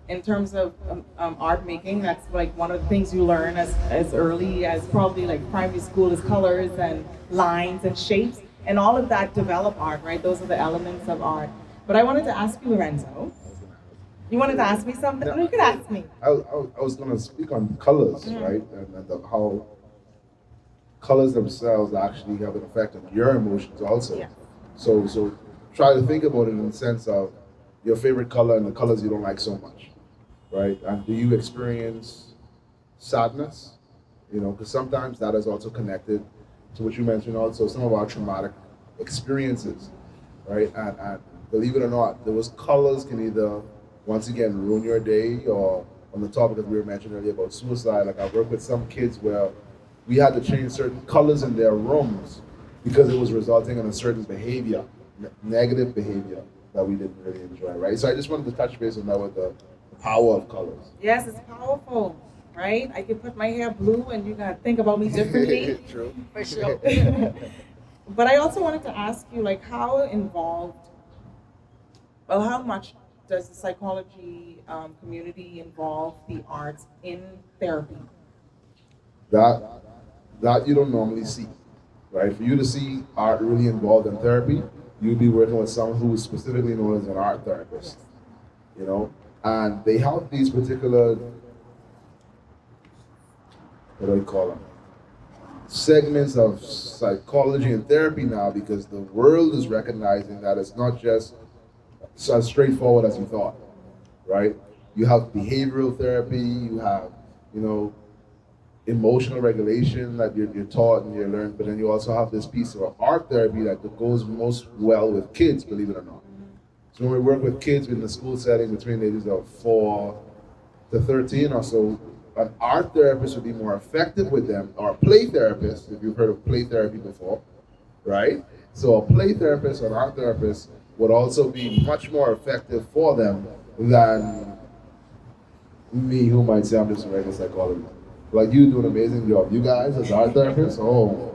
in terms of art making. That's like one of the things you learn as early as probably like primary school, is colors and lines and shapes, and all of that develop art, right? Those are the elements of art. But I wanted to ask you, Lorenzo. You wanted to ask me something? No, you could ask me. I was going to speak on colors, right? And how colors themselves actually have an effect on your emotions also. Yeah. So try to think about it in the sense of your favorite color and the colors you don't like so much, right? And do you experience sadness? Because sometimes that is also connected to what you mentioned also, some of our traumatic experiences, right? And believe it or not, those colors can either, once again, ruin your day, or on the topic that we were mentioning earlier about suicide. Like I work with some kids where we had to change certain colors in their rooms because it was resulting in a certain behavior, negative behavior that we didn't really enjoy, right? So I just wanted to touch base on that with the power of colors. Yes, it's powerful, right? I could put my hair blue and you gotta think about me differently. True. For sure. But I also wanted to ask you, like, how much does the psychology community involve the arts in therapy? That you don't normally see, right? For you to see art really involved in therapy, you'd be working with someone who is specifically known as an art therapist, and they have these particular, what do I call them, segments of psychology and therapy now, because the world is recognizing that it's not just as straightforward as you thought, right? You have behavioral therapy, you have, emotional regulation that you're taught and you learn, but then you also have this piece of art therapy that goes most well with kids, believe it or not. So when we work with kids in the school setting between the ages of 4 to 13 or so, an art therapist would be more effective with them, or a play therapist, if you've heard of play therapy before, right? So a play therapist or an art therapist would also be much more effective for them than me, who might say I'm just a regular psychologist. Like, you do an amazing job. You guys as art therapists, oh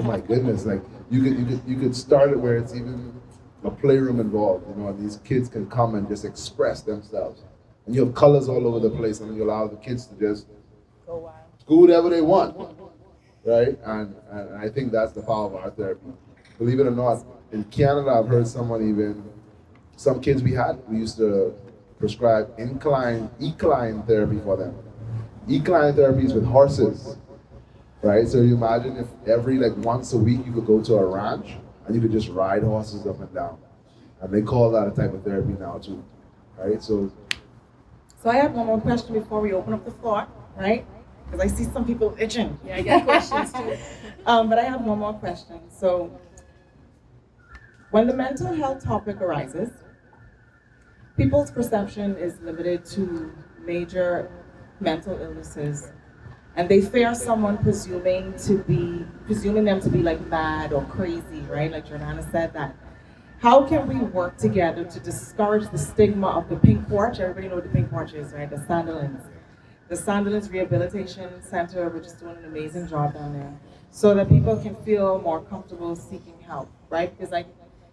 my goodness! Like you could start it where it's even a playroom involved. And these kids can come and just express themselves, and you have colors all over the place, and you allow the kids to just Go wild. do whatever they want, right? And I think that's the power of art therapy. Believe it or not, in Canada, I've heard some kids we used to prescribe equine therapy for them. Equine therapy is with horses, right? So you imagine if every once a week you could go to a ranch and you could just ride horses up and down. And they call that a type of therapy now too, right? So I have one more question before we open up the floor, right? Because I see some people itching. Yeah, I got questions too. But I have one more question. So when the mental health topic arises, people's perception is limited to major mental illnesses, and they fear someone presuming them to be like mad or crazy, right? Like Jordanna said that. How can we work together to discourage the stigma of the pink porch? Everybody know what the pink porch is, right? The sandalins. the Sandlands Rehabilitation Center, which is doing an amazing job down there, so that people can feel more comfortable seeking help, right? Because like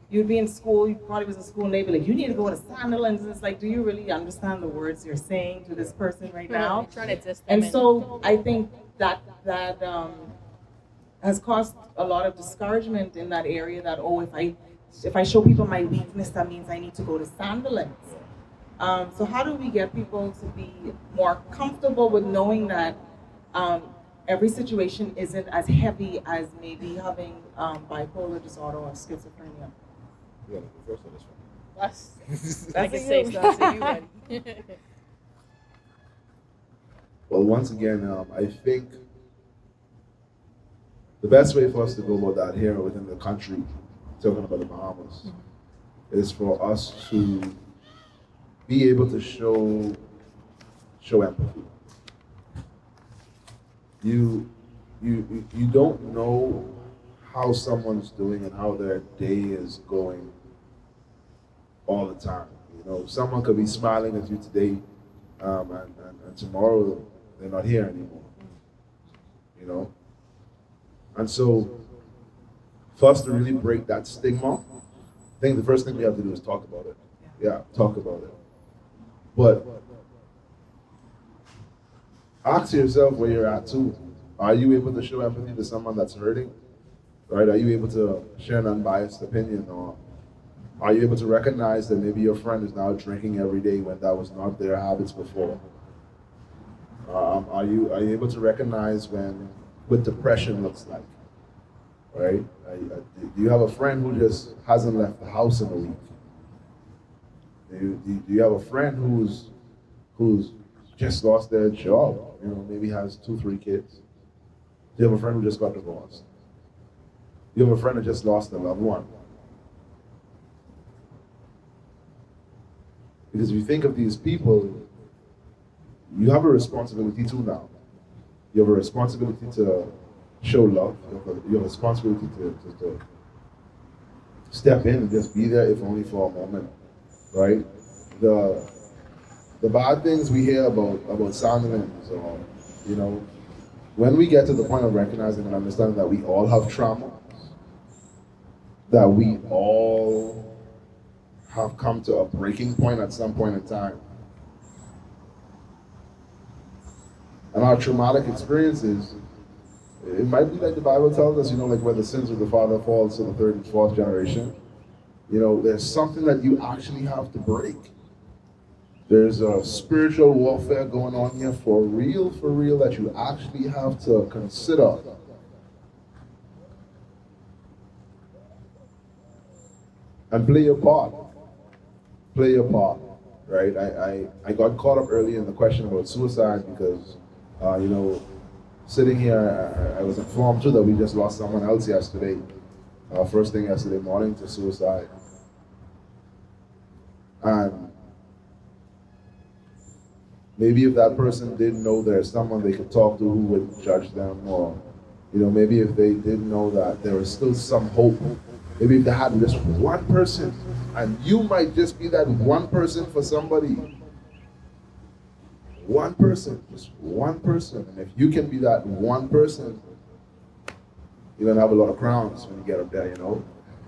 you'd be in school, you probably was in school and they'd be like, you need to go to Sandlands. And it's like, do you really understand the words you're saying to this person right now? Trying to diss them. And so I think that has caused a lot of discouragement in that area. That if I show people my weakness, that means I need to go to Sandlands. So how do we get people to be more comfortable with knowing that every situation isn't as heavy as maybe having bipolar disorder or schizophrenia? Yeah, the first one is That's I can say stuff to you, buddy. Well, once again, I think the best way for us to go about that here within the country, talking about the Bahamas, is for us to be able to show empathy. You don't know how someone's doing and how their day is going all the time. You know, someone could be smiling at you today, and tomorrow they're not here anymore. You know, and so for us to really break that stigma, I think the first thing we have to do is talk about it. Yeah, talk about it. But ask yourself where you're at too. Are you able to show empathy to someone that's hurting? Right? Are you able to share an unbiased opinion? Or are you able to recognize that maybe your friend is now drinking every day when that was not their habits before? Are you able to recognize what depression looks like? Right? Do you have a friend who just hasn't left the house in a week? Do you have a friend who's just lost their job? You know, maybe has 2-3 kids. Do you have a friend who just got divorced? Do you have a friend who just lost a loved one? Because if you think of these people, you have a responsibility too now. You have a responsibility to show love. You have a responsibility to step in and just be there, if only for a moment, right? The bad things we hear about Sandlands, or you know, when we get to the point of recognizing and understanding that we all have trauma, that we all have come to a breaking point at some point in time, and our traumatic experiences, it might be like the Bible tells us, you know, like where the sins of the father falls to the 3rd and 4th generation. You know, there's something that you actually have to break. There's a spiritual warfare going on here for real, that you actually have to consider. And play your part. Play your part, right? I got caught up early in the question about suicide because, you know, sitting here, I was informed too that we just lost someone else yesterday. First thing yesterday morning to suicide. And maybe if that person didn't know there's someone they could talk to who would judge them, or, you know, maybe if they didn't know that there was still some hope, maybe if they had just one person, and you might just be that one person for somebody. One person, just one person. And if you can be that one person, you're gonna have a lot of crowns when you get up there, you know?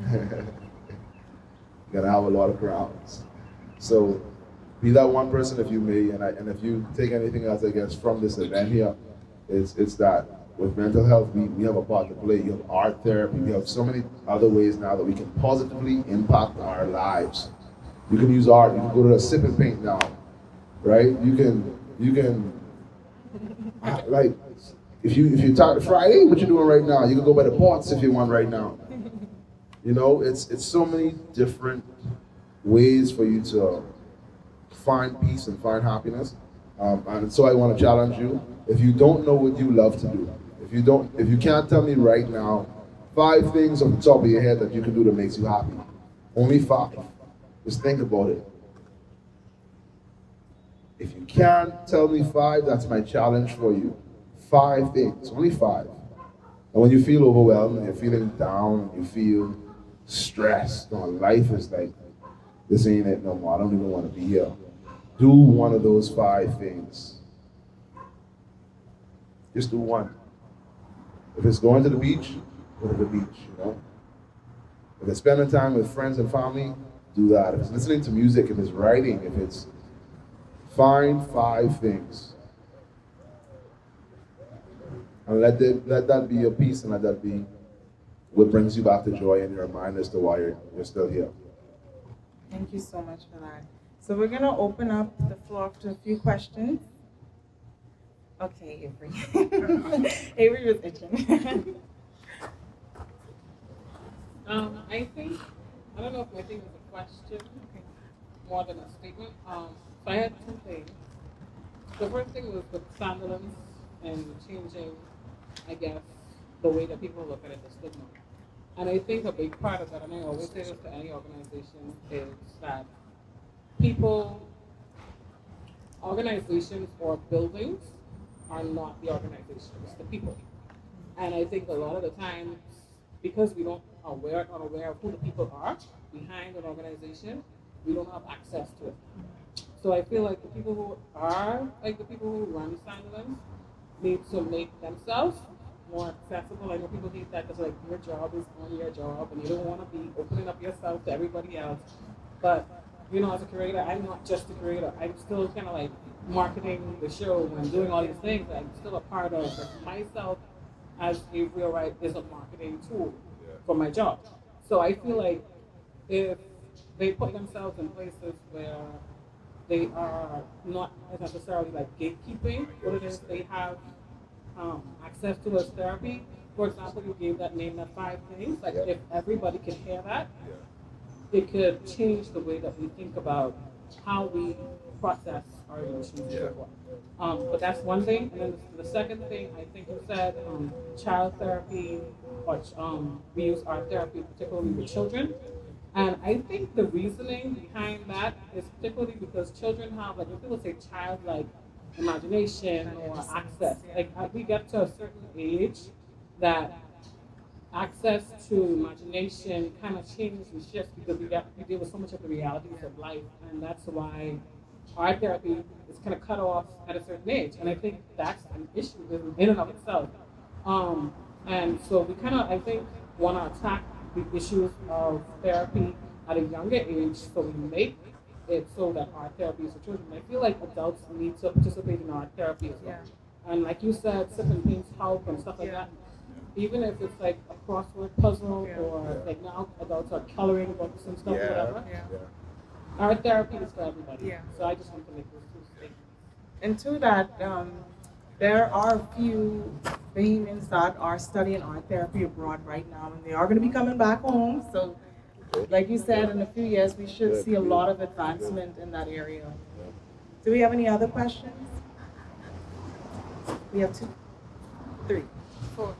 You're gonna have a lot of crowns. So be that one person if you may, and if you take anything else, I guess, from this event here, it's that with mental health, we have a part to play. You have art therapy, we have so many other ways now that we can positively impact our lives. You can use art, you can go to a sip and paint now, right? You can like, if you talk Friday, what you doing right now? You can go by the ports if you want right now. You know, it's so many different ways for you to find peace and find happiness. And so I want to challenge you. If you don't know what you love to do, if you can't tell me right now 5 things off the top of your head that you can do that makes you happy, only 5. Just think about it. If you can't tell me 5, that's my challenge for you. 5 things, only 5. And when you feel overwhelmed and you're feeling down and you feel stressed, life is like, this ain't it no more, I don't even want to be here. Do one of those 5 things. Just do one. If it's going to the beach, go to the beach, you know. If it's spending time with friends and family, do that. If it's listening to music, if it's writing, if it's find 5 things. And let that be your peace, and let that be what brings you back to joy in your mind as to why you're still here. Thank you so much for that. So we're going to open up the floor to a few questions. Okay, Avery. Avery was itching. I think, I don't know if my thing is a question more than a statement. So I had 2 things. The first thing was with sandalin's and changing, I guess, the way that people look at it, the stigma. And I think a big part of that, and I always say this to any organization, is that organizations or buildings are not the organizations, the people. And I think a lot of the times, because we don't unaware of who the people are behind an organization, we don't have access to it. So I feel like the people who are, like the people who run Sandilands, need to make themselves more accessible. I know people hate that because like your job is on your job and you don't want to be opening up yourself to everybody else. But you know, as a curator, I'm not just a curator. I'm still kind of like marketing the show and doing all these things. I'm still a part of like, myself as a real right is a marketing tool for my job. So I feel like if they put themselves in places where they are not necessarily like gatekeeping what it is they have access to as therapy. For example, you gave that name, that 5 things. Like if everybody could hear that, it could change the way that we think about how we process our emotions. But that's one thing. And then the second thing, I think you said child therapy, or we use art therapy, particularly with children. And I think the reasoning behind that is particularly because children have, like, when people say childlike imagination or access, like as we get to a certain age, that access to imagination kind of changes and shifts because we deal with so much of the realities of life, and that's why art therapy is kind of cut off at a certain age. And I think that's an issue in and of itself. And so we kind of, I think, want to attack the issues of therapy at a younger age, so we make it so that art therapy is for children. I feel like adults need to participate in art therapy as well. And like you said, sip and paints help and stuff like that. Even if it's like a crossword puzzle or like now adults are coloring books and stuff, whatever. Art therapy is for everybody. So I just want to make those 2 statements. And to that, there are a few Bahamians that are studying art therapy abroad right now, and they are going to be coming back home. So, like you said, in a few years, we should see a lot of advancement in that area. Do we have any other questions? We have 2, 3, 4.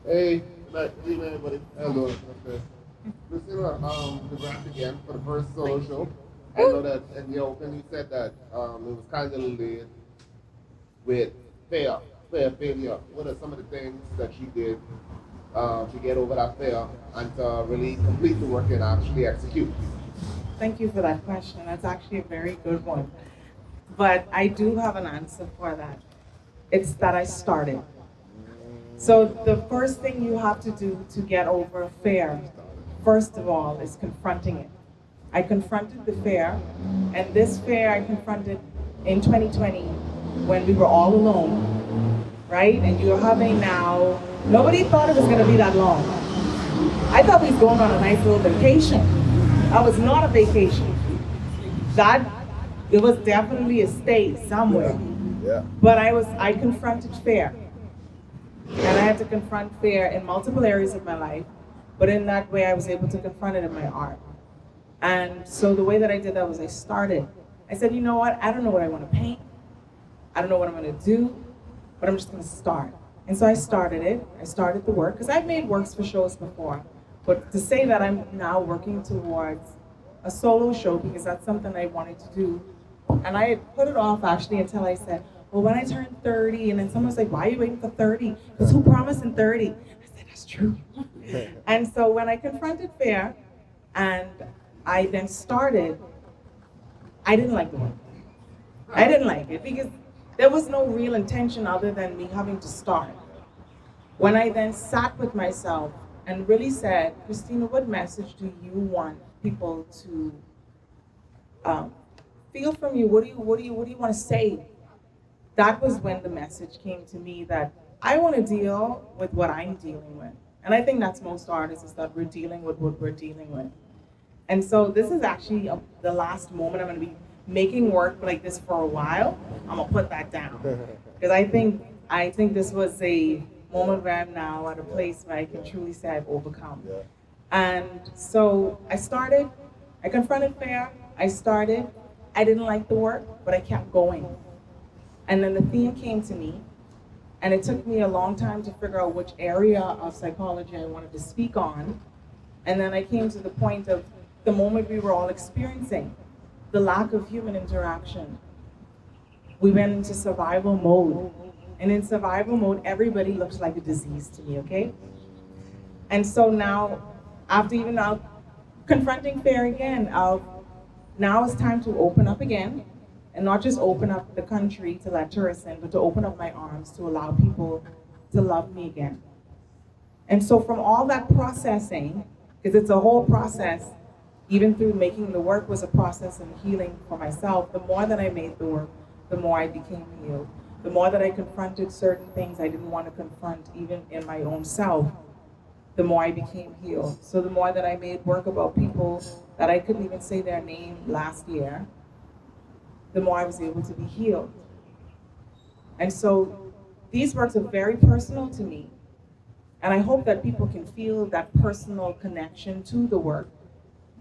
Hey, good evening, everybody. Hello. Okay. Christina, congrats again for the first solo show. I know that in your opening you said that it was kind of delayed with failure. What are some of the things that you did to get over that fear and to really complete the work and actually execute? Thank you for that question. That's actually a very good one. But I do have an answer for that. It's that I started. So the first thing you have to do to get over fear, first of all, is confronting it. I confronted the fear, and this fear I confronted in 2020 when we were all alone, right? And you're having now, nobody thought it was gonna be that long. I thought we was going on a nice little vacation. I was not a vacation. It was definitely a stay somewhere. But I confronted fear. And I had to confront fear in multiple areas of my life, but in that way I was able to confront it in my art. And so the way that I did that was I started. I said, you know what, I don't know what I want to paint. I don't know what I'm going to do, but I'm just going to start. And so I started it. I started the work, because I've made works for shows before. But to say that I'm now working towards a solo show, because that's something I wanted to do. And I had put it off actually until I said, well, when I turn 30, and then someone was like, why are you waiting for 30? Because who promised in 30? I said, that's true. And so when I confronted fear, and I then started, I didn't like the work. I didn't like it because there was no real intention other than me having to start. When I then sat with myself and really said, Christina, what message do you want people to feel from you? What do you want to say? That was when the message came to me that I want to deal with what I'm dealing with. And I think that's most artists, is that we're dealing with what we're dealing with. And so this is actually the last moment I'm going to be making work like this for a while. I'm going to put that down. Because I think this was a moment where I'm now at a place where I can truly say I've overcome. Yeah. And so I confronted fear, I didn't like the work, but I kept going. And then the theme came to me, and it took me a long time to figure out which area of psychology I wanted to speak on. And then I came to the point of the moment we were all experiencing, the lack of human interaction. We went into survival mode. And in survival mode, everybody looks like a disease to me, okay? And so now, after even now confronting fear again, now it's time to open up again, and not just open up the country to let tourists in, but to open up my arms to allow people to love me again. And so from all that processing, because it's a whole process, even through making the work was a process of healing for myself, the more that I made the work, the more I became healed. The more that I confronted certain things I didn't want to confront even in my own self, the more I became healed. So the more that I made work about people that I couldn't even say their name last year, the more I was able to be healed. And so these works are very personal to me. And I hope that people can feel that personal connection to the work,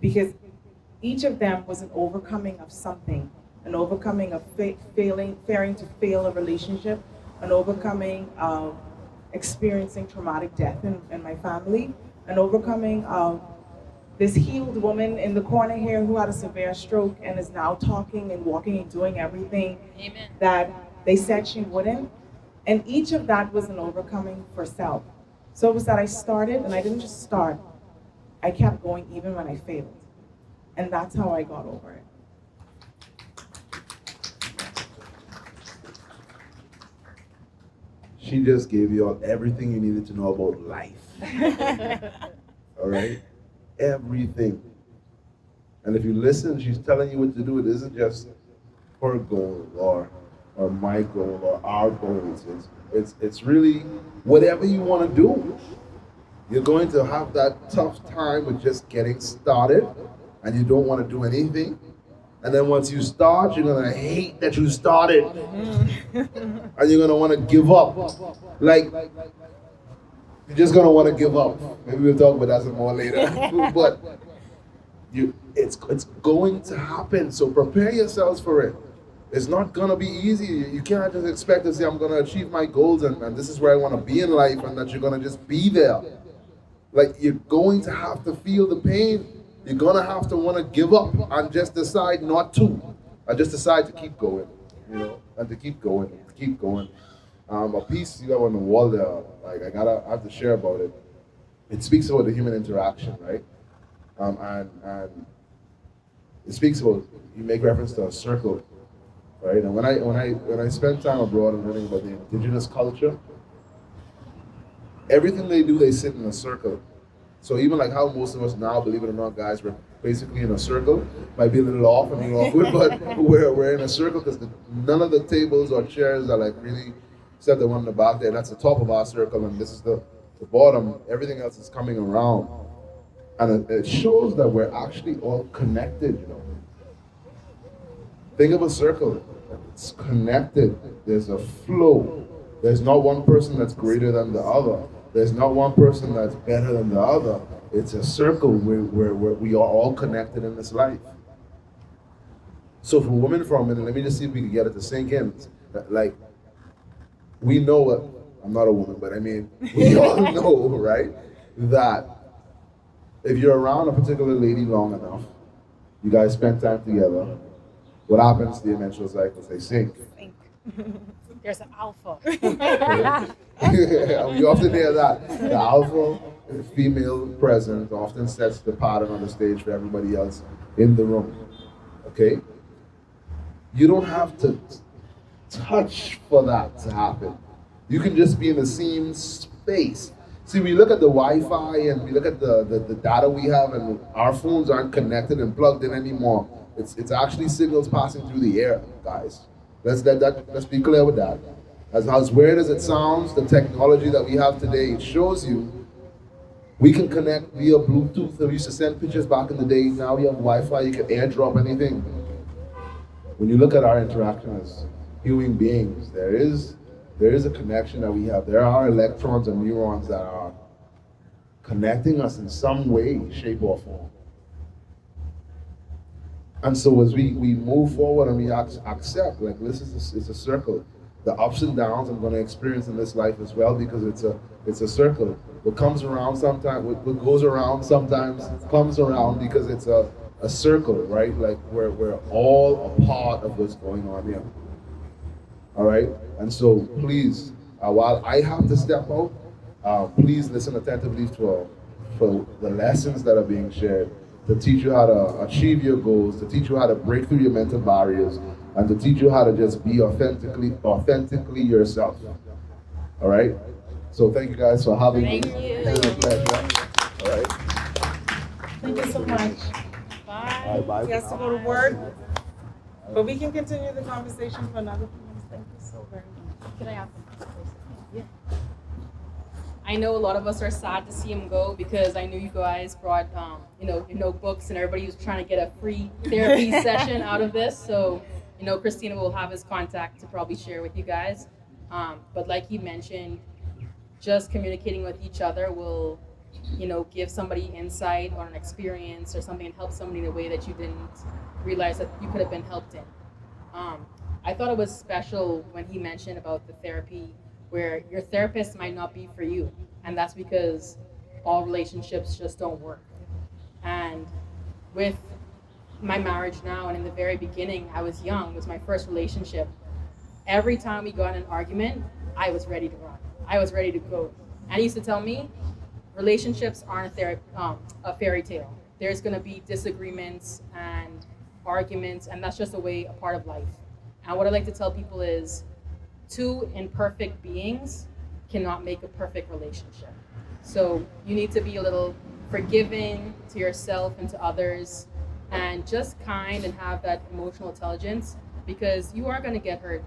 because each of them was an overcoming of something, an overcoming of fearing to fail a relationship, an overcoming of experiencing traumatic death in my family, an overcoming of this healed woman in the corner here who had a severe stroke and is now talking and walking and doing everything Amen. that they said she wouldn't. And each of that was an overcoming for self. So it was that I started, and I didn't just start, I kept going even when I failed. And that's how I got over it. She just gave you all everything you needed to know about life. All right? Everything. And if you listen, she's telling you what to do. It isn't just her goal or my goal or our goals. It's really whatever you want to do. You're going to have that tough time with just getting started, and you don't want to do anything. And then once you start, you're going to hate that you started. And you're going to want to give up. Like, you're just going to want to give up. Maybe we'll talk about that some more later. But it's going to happen. So prepare yourselves for it. It's not going to be easy. You can't just expect to say, I'm going to achieve my goals and this is where I want to be in life, and that you're going to just be there. Like, you're going to have to feel the pain. You're going to have to want to give up and just decide not to. And just decide to keep going, you know, and to keep going, to keep going. A piece you got on the wall there, like I have to share about it. It speaks about the human interaction, right? And it speaks about, you make reference to a circle, right? And when I spend time abroad and learning about the indigenous culture, everything they do, they sit in a circle. So even like how most of us now, believe it or not, guys, we're basically in a circle. Might be a little off and a little awkward, but we're in a circle because none of the tables or chairs are like really, except the one in the back there. That's the top of our circle, and this is the bottom. Everything else is coming around. And it shows that we're actually all connected, you know. Think of a circle. It's connected. There's a flow. There's not one person that's greater than the other. There's not one person that's better than the other. It's a circle where we are all connected in this life. So for women for a minute, let me just see if we can get it to sink in. Like, we know what, I'm not a woman, but I mean, we all know, right, that if you're around a particular lady long enough, you guys spend time together, what happens to the menstrual cycles? They sink. There's an alpha. You often hear that. The alpha female presence often sets the pattern on the stage for everybody else in the room. Okay? You don't have to touch for that to happen. You can just be in the same space. See, we look at the Wi-Fi and we look at the data we have, and our phones aren't connected and plugged in anymore. It's actually signals passing through the air, guys. Let's be clear with that. As weird as it sounds, the technology that we have today, it shows you we can connect via Bluetooth. We used to send pictures back in the day. Now we have Wi-Fi. You can airdrop anything. When you look at our interaction as human beings, there is a connection that we have. There are electrons and neurons that are connecting us in some way, shape, or form. And so as we move forward and we accept, like this is a circle. The ups and downs I'm going to experience in this life as well, because it's a circle. What comes around sometimes, what goes around sometimes comes around, because it's a circle, right? Like we're all a part of what's going on here. All right? And so please, while I have to step out, please listen attentively for the lessons that are being shared, to teach you how to achieve your goals, to teach you how to break through your mental barriers, and to teach you how to just be authentically yourself. All right? So thank you guys for having me. Thank you. It's been a pleasure. All right? Thank you so much. Bye. Bye. He has to go to work, but we can continue the conversation for another few minutes. Thank you so very much. Can I ask him? Yeah. I know a lot of us are sad to see him go, because I knew you guys brought, your notebooks, and everybody was trying to get a free therapy session out of this. So, Christina will have his contact to probably share with you guys. But like he mentioned, just communicating with each other will, give somebody insight on an experience or something, and help somebody in a way that you didn't realize that you could have been helped in. I thought it was special when he mentioned about the therapy, where your therapist might not be for you, and that's because all relationships just don't work. And with my marriage now, and in the very beginning, I was young, it was my first relationship. Every time we got in an argument, I was ready to run. I was ready to go. And he used to tell me, relationships aren't a fairy tale. There's gonna be disagreements and arguments, and that's just a part of life. And what I like to tell people is, two imperfect beings cannot make a perfect relationship. So you need to be a little forgiving to yourself and to others, and just kind, and have that emotional intelligence, because you are going to get hurt.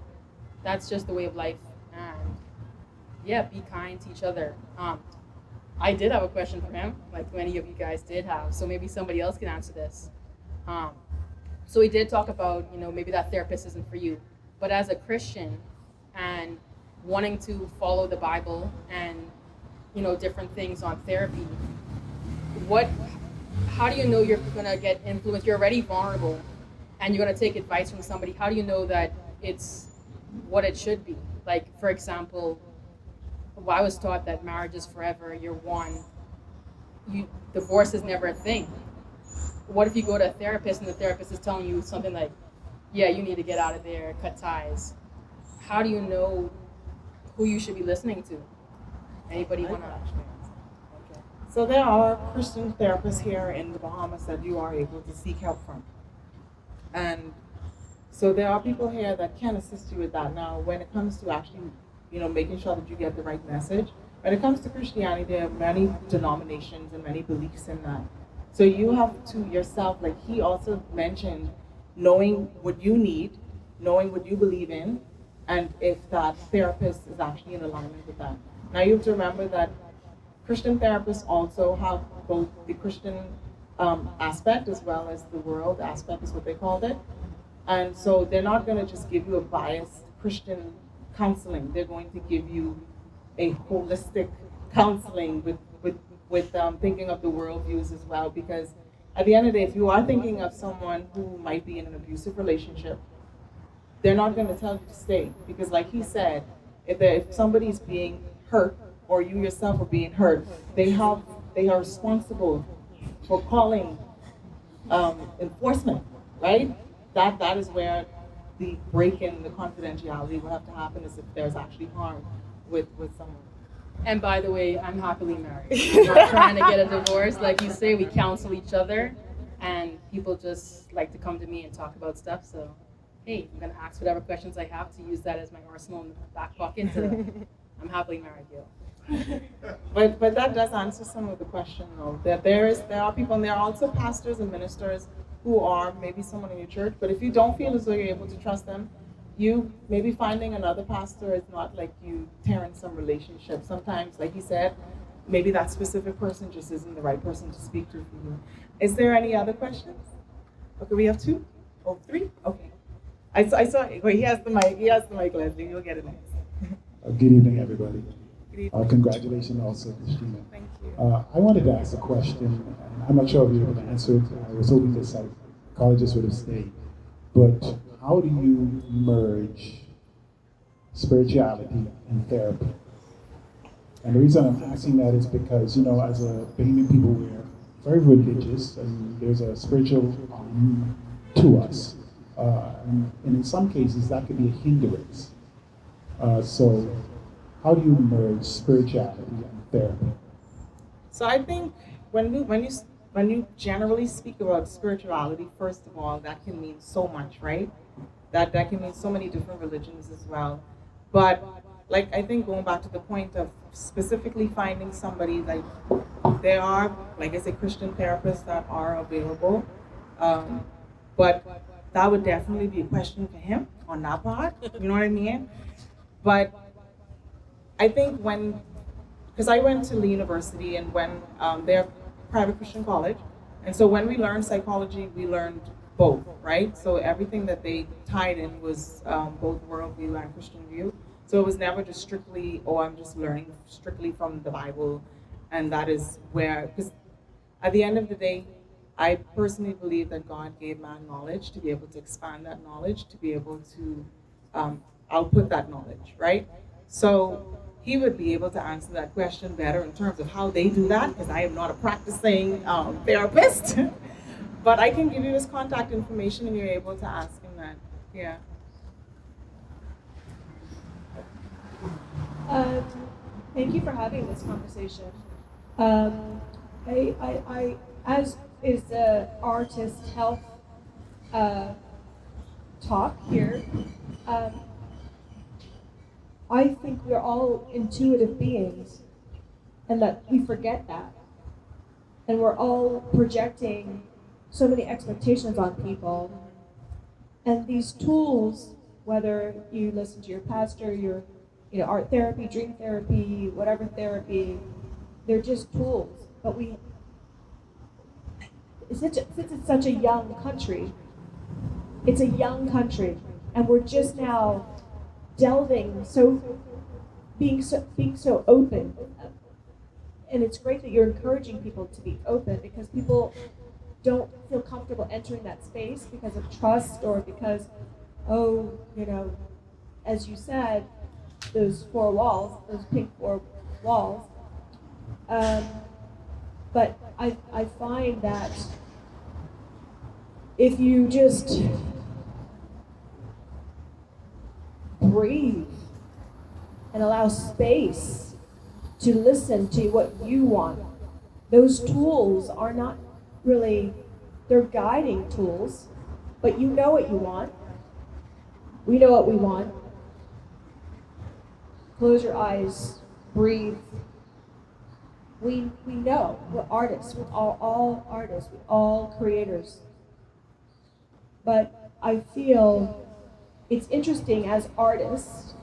That's just the way of life. And yeah, be kind to each other. I did have a question for him, like many of you guys did have, so maybe somebody else can answer this. So we did talk about, maybe that therapist isn't for you, but as a Christian, and wanting to follow the Bible and different things on therapy, how do you know you're gonna get influenced? You're already vulnerable and you're gonna take advice from somebody. How do you know that it's what it should be? Like, for example, I was taught that marriage is forever, you're one, divorce is never a thing. What if you go to a therapist and the therapist is telling you something like, yeah, you need to get out of there, cut ties? How do you know who you should be listening to? Anybody want to? Okay. So there are Christian therapists here in the Bahamas that you are able to seek help from. And so there are people here that can assist you with that. Now, when it comes to actually, making sure that you get the right message, when it comes to Christianity, there are many denominations and many beliefs in that. So you have to yourself, like he also mentioned, knowing what you need, knowing what you believe in, and if that therapist is actually in alignment with that. Now you have to remember that Christian therapists also have both the Christian aspect as well as the world aspect, is what they called it. And so they're not going to just give you a biased Christian counseling. They're going to give you a holistic counseling with thinking of the worldviews as well. Because at the end of the day, if you are thinking of someone who might be in an abusive relationship, they're not going to tell you to stay, because like he said, if somebody's being hurt or you yourself are being hurt, they are responsible for calling enforcement, right? That is where the break in the confidentiality will have to happen, is if there's actually harm with someone. And by the way, I'm happily married. I'm not trying to get a divorce. Like you say, we counsel each other, and people just like to come to me and talk about stuff. So hey, I'm gonna ask whatever questions I have to use that as my arsenal in the back pocket. I'm happily married, Gil. But that does answer some of the question though. That there are people and there are also pastors and ministers who are maybe someone in your church, but if you don't feel as though you're able to trust them, you maybe finding another pastor is not like you tearing some relationship. Sometimes, like he said, maybe that specific person just isn't the right person to speak to for you. Is there any other questions? Okay, we have two? Oh, three? Okay. I saw, wait, he has the mic, Leslie, you'll get it next. Good evening, everybody. Good evening. Congratulations also, Christina. Thank you. I wanted to ask a question, and I'm not sure if you're able to answer it. I was hoping the psychologist would have stayed. But how do you merge spirituality and therapy? And the reason I'm asking that is because, you know, as a Bahamian people, we're very religious, and there's a spiritual to us. And in some cases, that could be a hindrance. So how do you merge spirituality and therapy? So I think when you generally speak about spirituality, first of all, that can mean so much, right? That can mean so many different religions as well. But like I think going back to the point of specifically finding somebody, like there are, like I said, Christian therapists that are available, but that would definitely be a question for him on that part. You know what I mean? But I think because I went to the university and when they're private Christian college, and so when we learned psychology, we learned both, right? So everything that they tied in was both worldview and Christian view. So it was never just strictly, oh, I'm just learning strictly from the Bible, and that is where, because at the end of the day, I personally believe that God gave man knowledge to be able to expand that knowledge, to be able to output that knowledge, right? So he would be able to answer that question better in terms of how they do that, because I am not a practicing therapist. But I can give you his contact information and you're able to ask him that. Yeah. Thank you for having this conversation. I as is the artist health talk here, I think we're all intuitive beings, and that we forget that. And we're all projecting so many expectations on people. And these tools, whether you listen to your pastor, your art therapy, dream therapy, whatever therapy, they're just tools. But since it's such a young country, it's a young country, and we're just now delving, being so open. And it's great that you're encouraging people to be open, because people don't feel comfortable entering that space because of trust, or because, as you said, those four walls, those pink four walls. But I find that if you just breathe and allow space to listen to what you want, those tools are not really, they're guiding tools, but you know what you want. We know what we want. Close your eyes, breathe. We know, we're artists, we're all artists, we're all creators. But I feel it's interesting as artists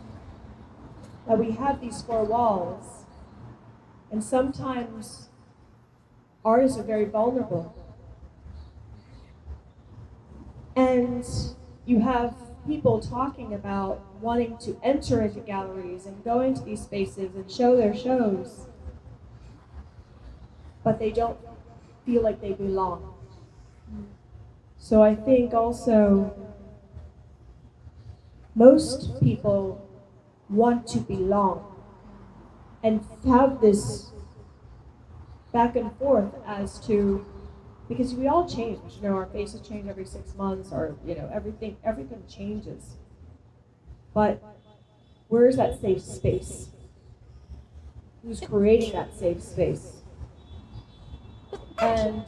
that we have these four walls, and sometimes artists are very vulnerable. And you have people talking about wanting to enter into galleries and go into these spaces and show their shows, but they don't feel like they belong. So I think also most people want to belong and have this back and forth as to, because we all change, our faces change every 6 months, or everything changes. But where is that safe space? Who's creating that safe space? And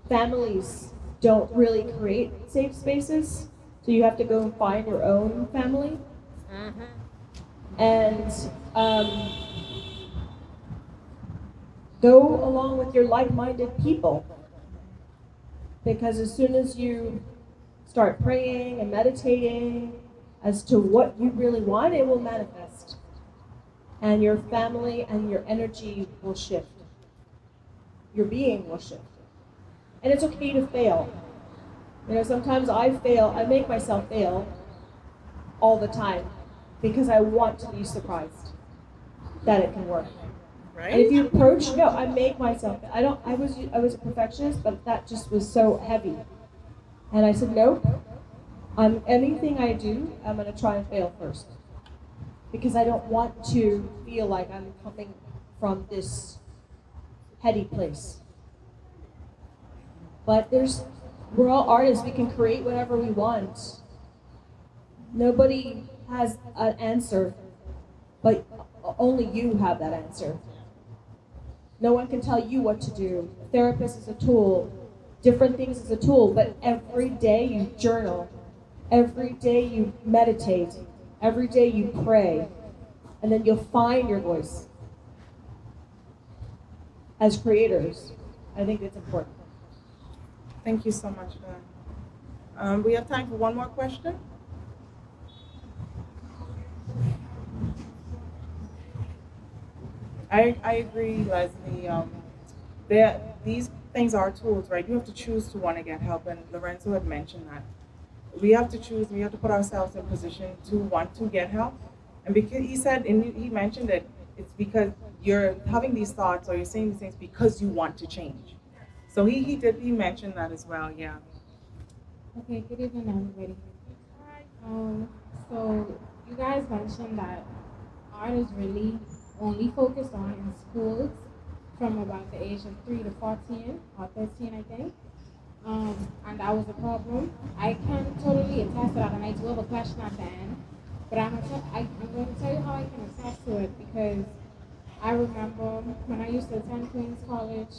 families don't really create safe spaces. So you have to go and find your own family. And go along with your like-minded people. Because as soon as you start praying and meditating as to what you really want, it will manifest. And your family and your energy will shift. Your being will shift. And it's okay to fail. You know, sometimes I fail, I make myself fail all the time because I want to be surprised that it can work. Right? And if you approach, no, I make myself. I was a perfectionist, but that just was so heavy. And I said, nope. Anything I do, I'm gonna try and fail first, because I don't want to feel like I'm coming from this heady place. But we're all artists. We can create whatever we want. Nobody has an answer, but only you have that answer. No one can tell you what to do. A therapist is a tool. Different things is a tool, but every day you journal. Every day you meditate. Every day you pray. And then you'll find your voice. As creators, I think it's important. Thank you so much for that. We have time for one more question. I agree, Leslie. These things are tools, right? You have to choose to want to get help, and Lorenzo had mentioned that. We have to choose. We have to put ourselves in position to want to get help, and because he said, and he mentioned it, it's because you're having these thoughts or you're saying these things because you want to change. So he mentioned that as well. Yeah. Okay, good evening, everybody. So you guys mentioned that art is really only focused on in schools from about the age of 3 to 14 or 13, I think. And that was a problem. I can totally attest to that, and I do have a question at the end. But I'm going to tell you how I can attest to it, because I remember when I used to attend Queens College,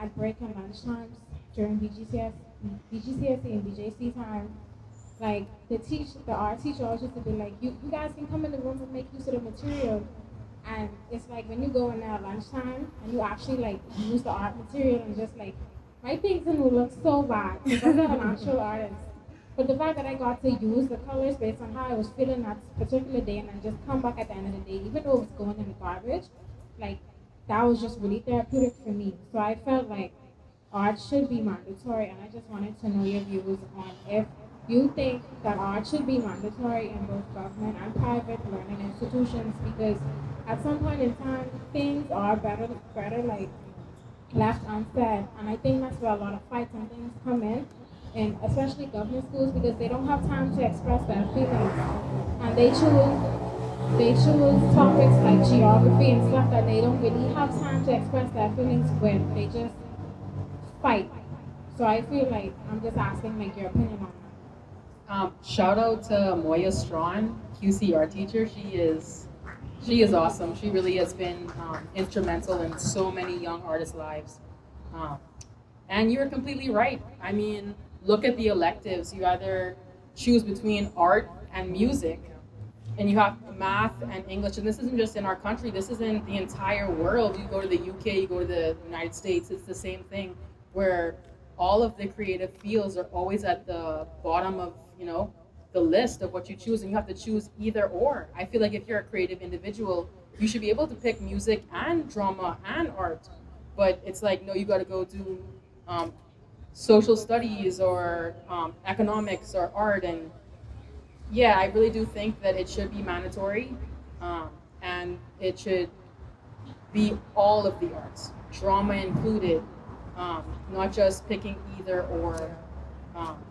at break and lunch times during BGCSE and BJC time, like the art teacher always used to be like, you guys can come in the room and make use of the material. And it's like when you go in there at lunchtime and you actually like use the art material and just like, my painting will look so bad because I'm not an actual artist. But the fact that I got to use the colors based on how I was feeling that particular day and then just come back at the end of the day, even though it was going in the garbage, like that was just really therapeutic for me. So I felt like art should be mandatory, and I just wanted to know your views on if you think that art should be mandatory in both government and private learning institutions, because at some point in time, things are better like left unsaid, and I think that's where a lot of fights and things come in, and especially government schools, because they don't have time to express their feelings, and they choose topics like geography and stuff that they don't really have time to express their feelings with. They just fight. So I feel like I'm just asking like your opinion on that. Shout out to Moya Strawn, QC art teacher. She is awesome. She really has been instrumental in so many young artists' lives. And you're completely right. I mean, look at the electives. You either choose between art and music, and you have math and English. And this isn't just in our country. This is in the entire world. You go to the UK, you go to the United States, it's the same thing, where all of the creative fields are always at the bottom of, the list of what you choose, and you have to choose either or. I feel like if you're a creative individual, you should be able to pick music and drama and art. But it's like, no, you got to go do social studies or economics or art. And yeah, I really do think that it should be mandatory, and it should be all of the arts, drama included, not just picking either or.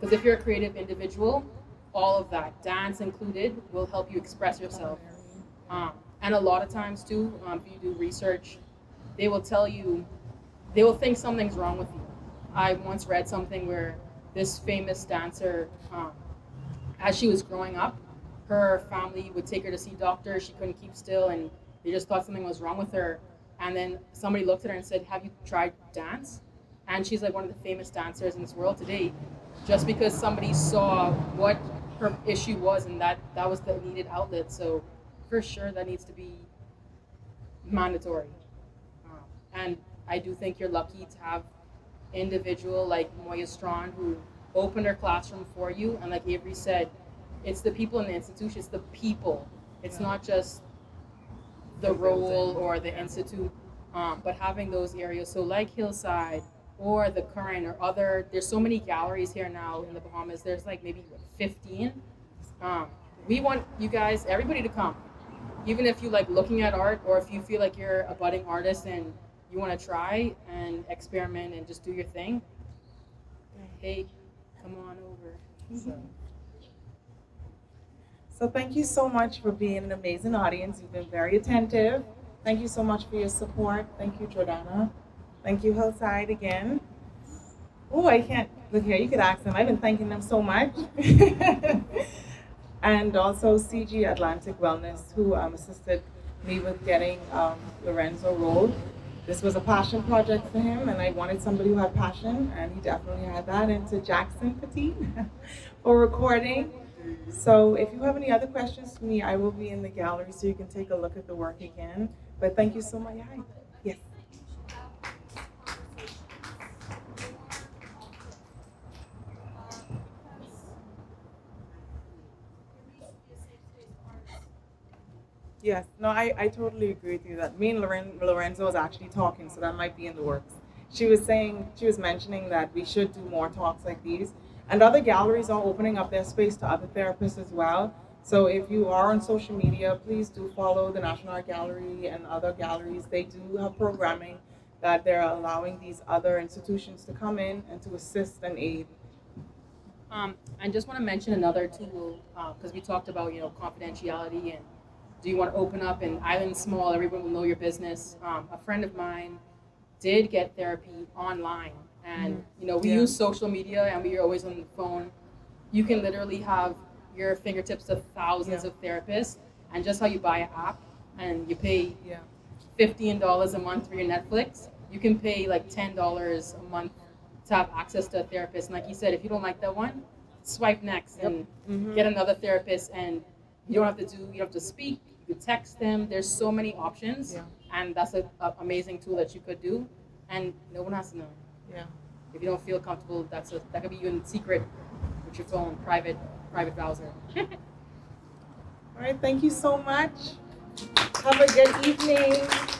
Because if you're a creative individual, all of that, dance included, will help you express yourself. And a lot of times too, if you do research, they will think something's wrong with you. I once read something where this famous dancer, as she was growing up, her family would take her to see doctors. She couldn't keep still, and they just thought something was wrong with her. And then somebody looked at her and said, "Have you tried dance?" and she's like one of the famous dancers in this world today, just because somebody saw what her issue was, and that was the needed outlet. So for sure that needs to be mandatory. And I do think you're lucky to have individual like Moya Strawn who opened her classroom for you, and like Avery said, it's the people in the institution, it's the people. It's not just the role or the institute, but having those areas. So like Hillside or the Current or other, there's so many galleries here now in the Bahamas. There's like maybe 15. We want you guys, everybody to come. Even if you like looking at art, or if you feel like you're a budding artist and you want to try and experiment and just do your thing, hey, come on over. So thank you so much for being an amazing audience. You've been very attentive. Thank you so much for your support. Thank you, Jordanna. Thank you, Hillside, again. Oh, I can't, look here, you could ask them. I've been thanking them so much. And also CG Atlantic Wellness, who assisted me with getting Lorenzo Rolle. This was a passion project for him, and I wanted somebody who had passion, and he definitely had that. And to Jackson Petit for recording. So if you have any other questions for me, I will be in the gallery so you can take a look at the work again. But thank you so much. Hi. Yes. Yes, no, I totally agree with you that me and Lorenzo was actually talking, so that might be in the works. She was mentioning that we should do more talks like these. And other galleries are opening up their space to other therapists as well. So if you are on social media, please do follow the National Art Gallery and other galleries. They do have programming that they're allowing these other institutions to come in and to assist and aid. I just want to mention another tool, because we talked about, confidentiality and do you want to open up an island small, everyone will know your business. A friend of mine did get therapy online, and we use social media and we are always on the phone. You can literally have your fingertips to thousands of therapists, and just how you buy an app and you pay $15 a month for your Netflix, you can pay like $10 a month to have access to a therapist. And like you said, if you don't like that one, swipe next and get another therapist, and you don't have to speak, you can text them. There's so many options, and that's an amazing tool that you could do, and no one has to know. Yeah. If you don't feel comfortable, that could be you in secret with your phone, private browser. All right, thank you so much. Have a good evening.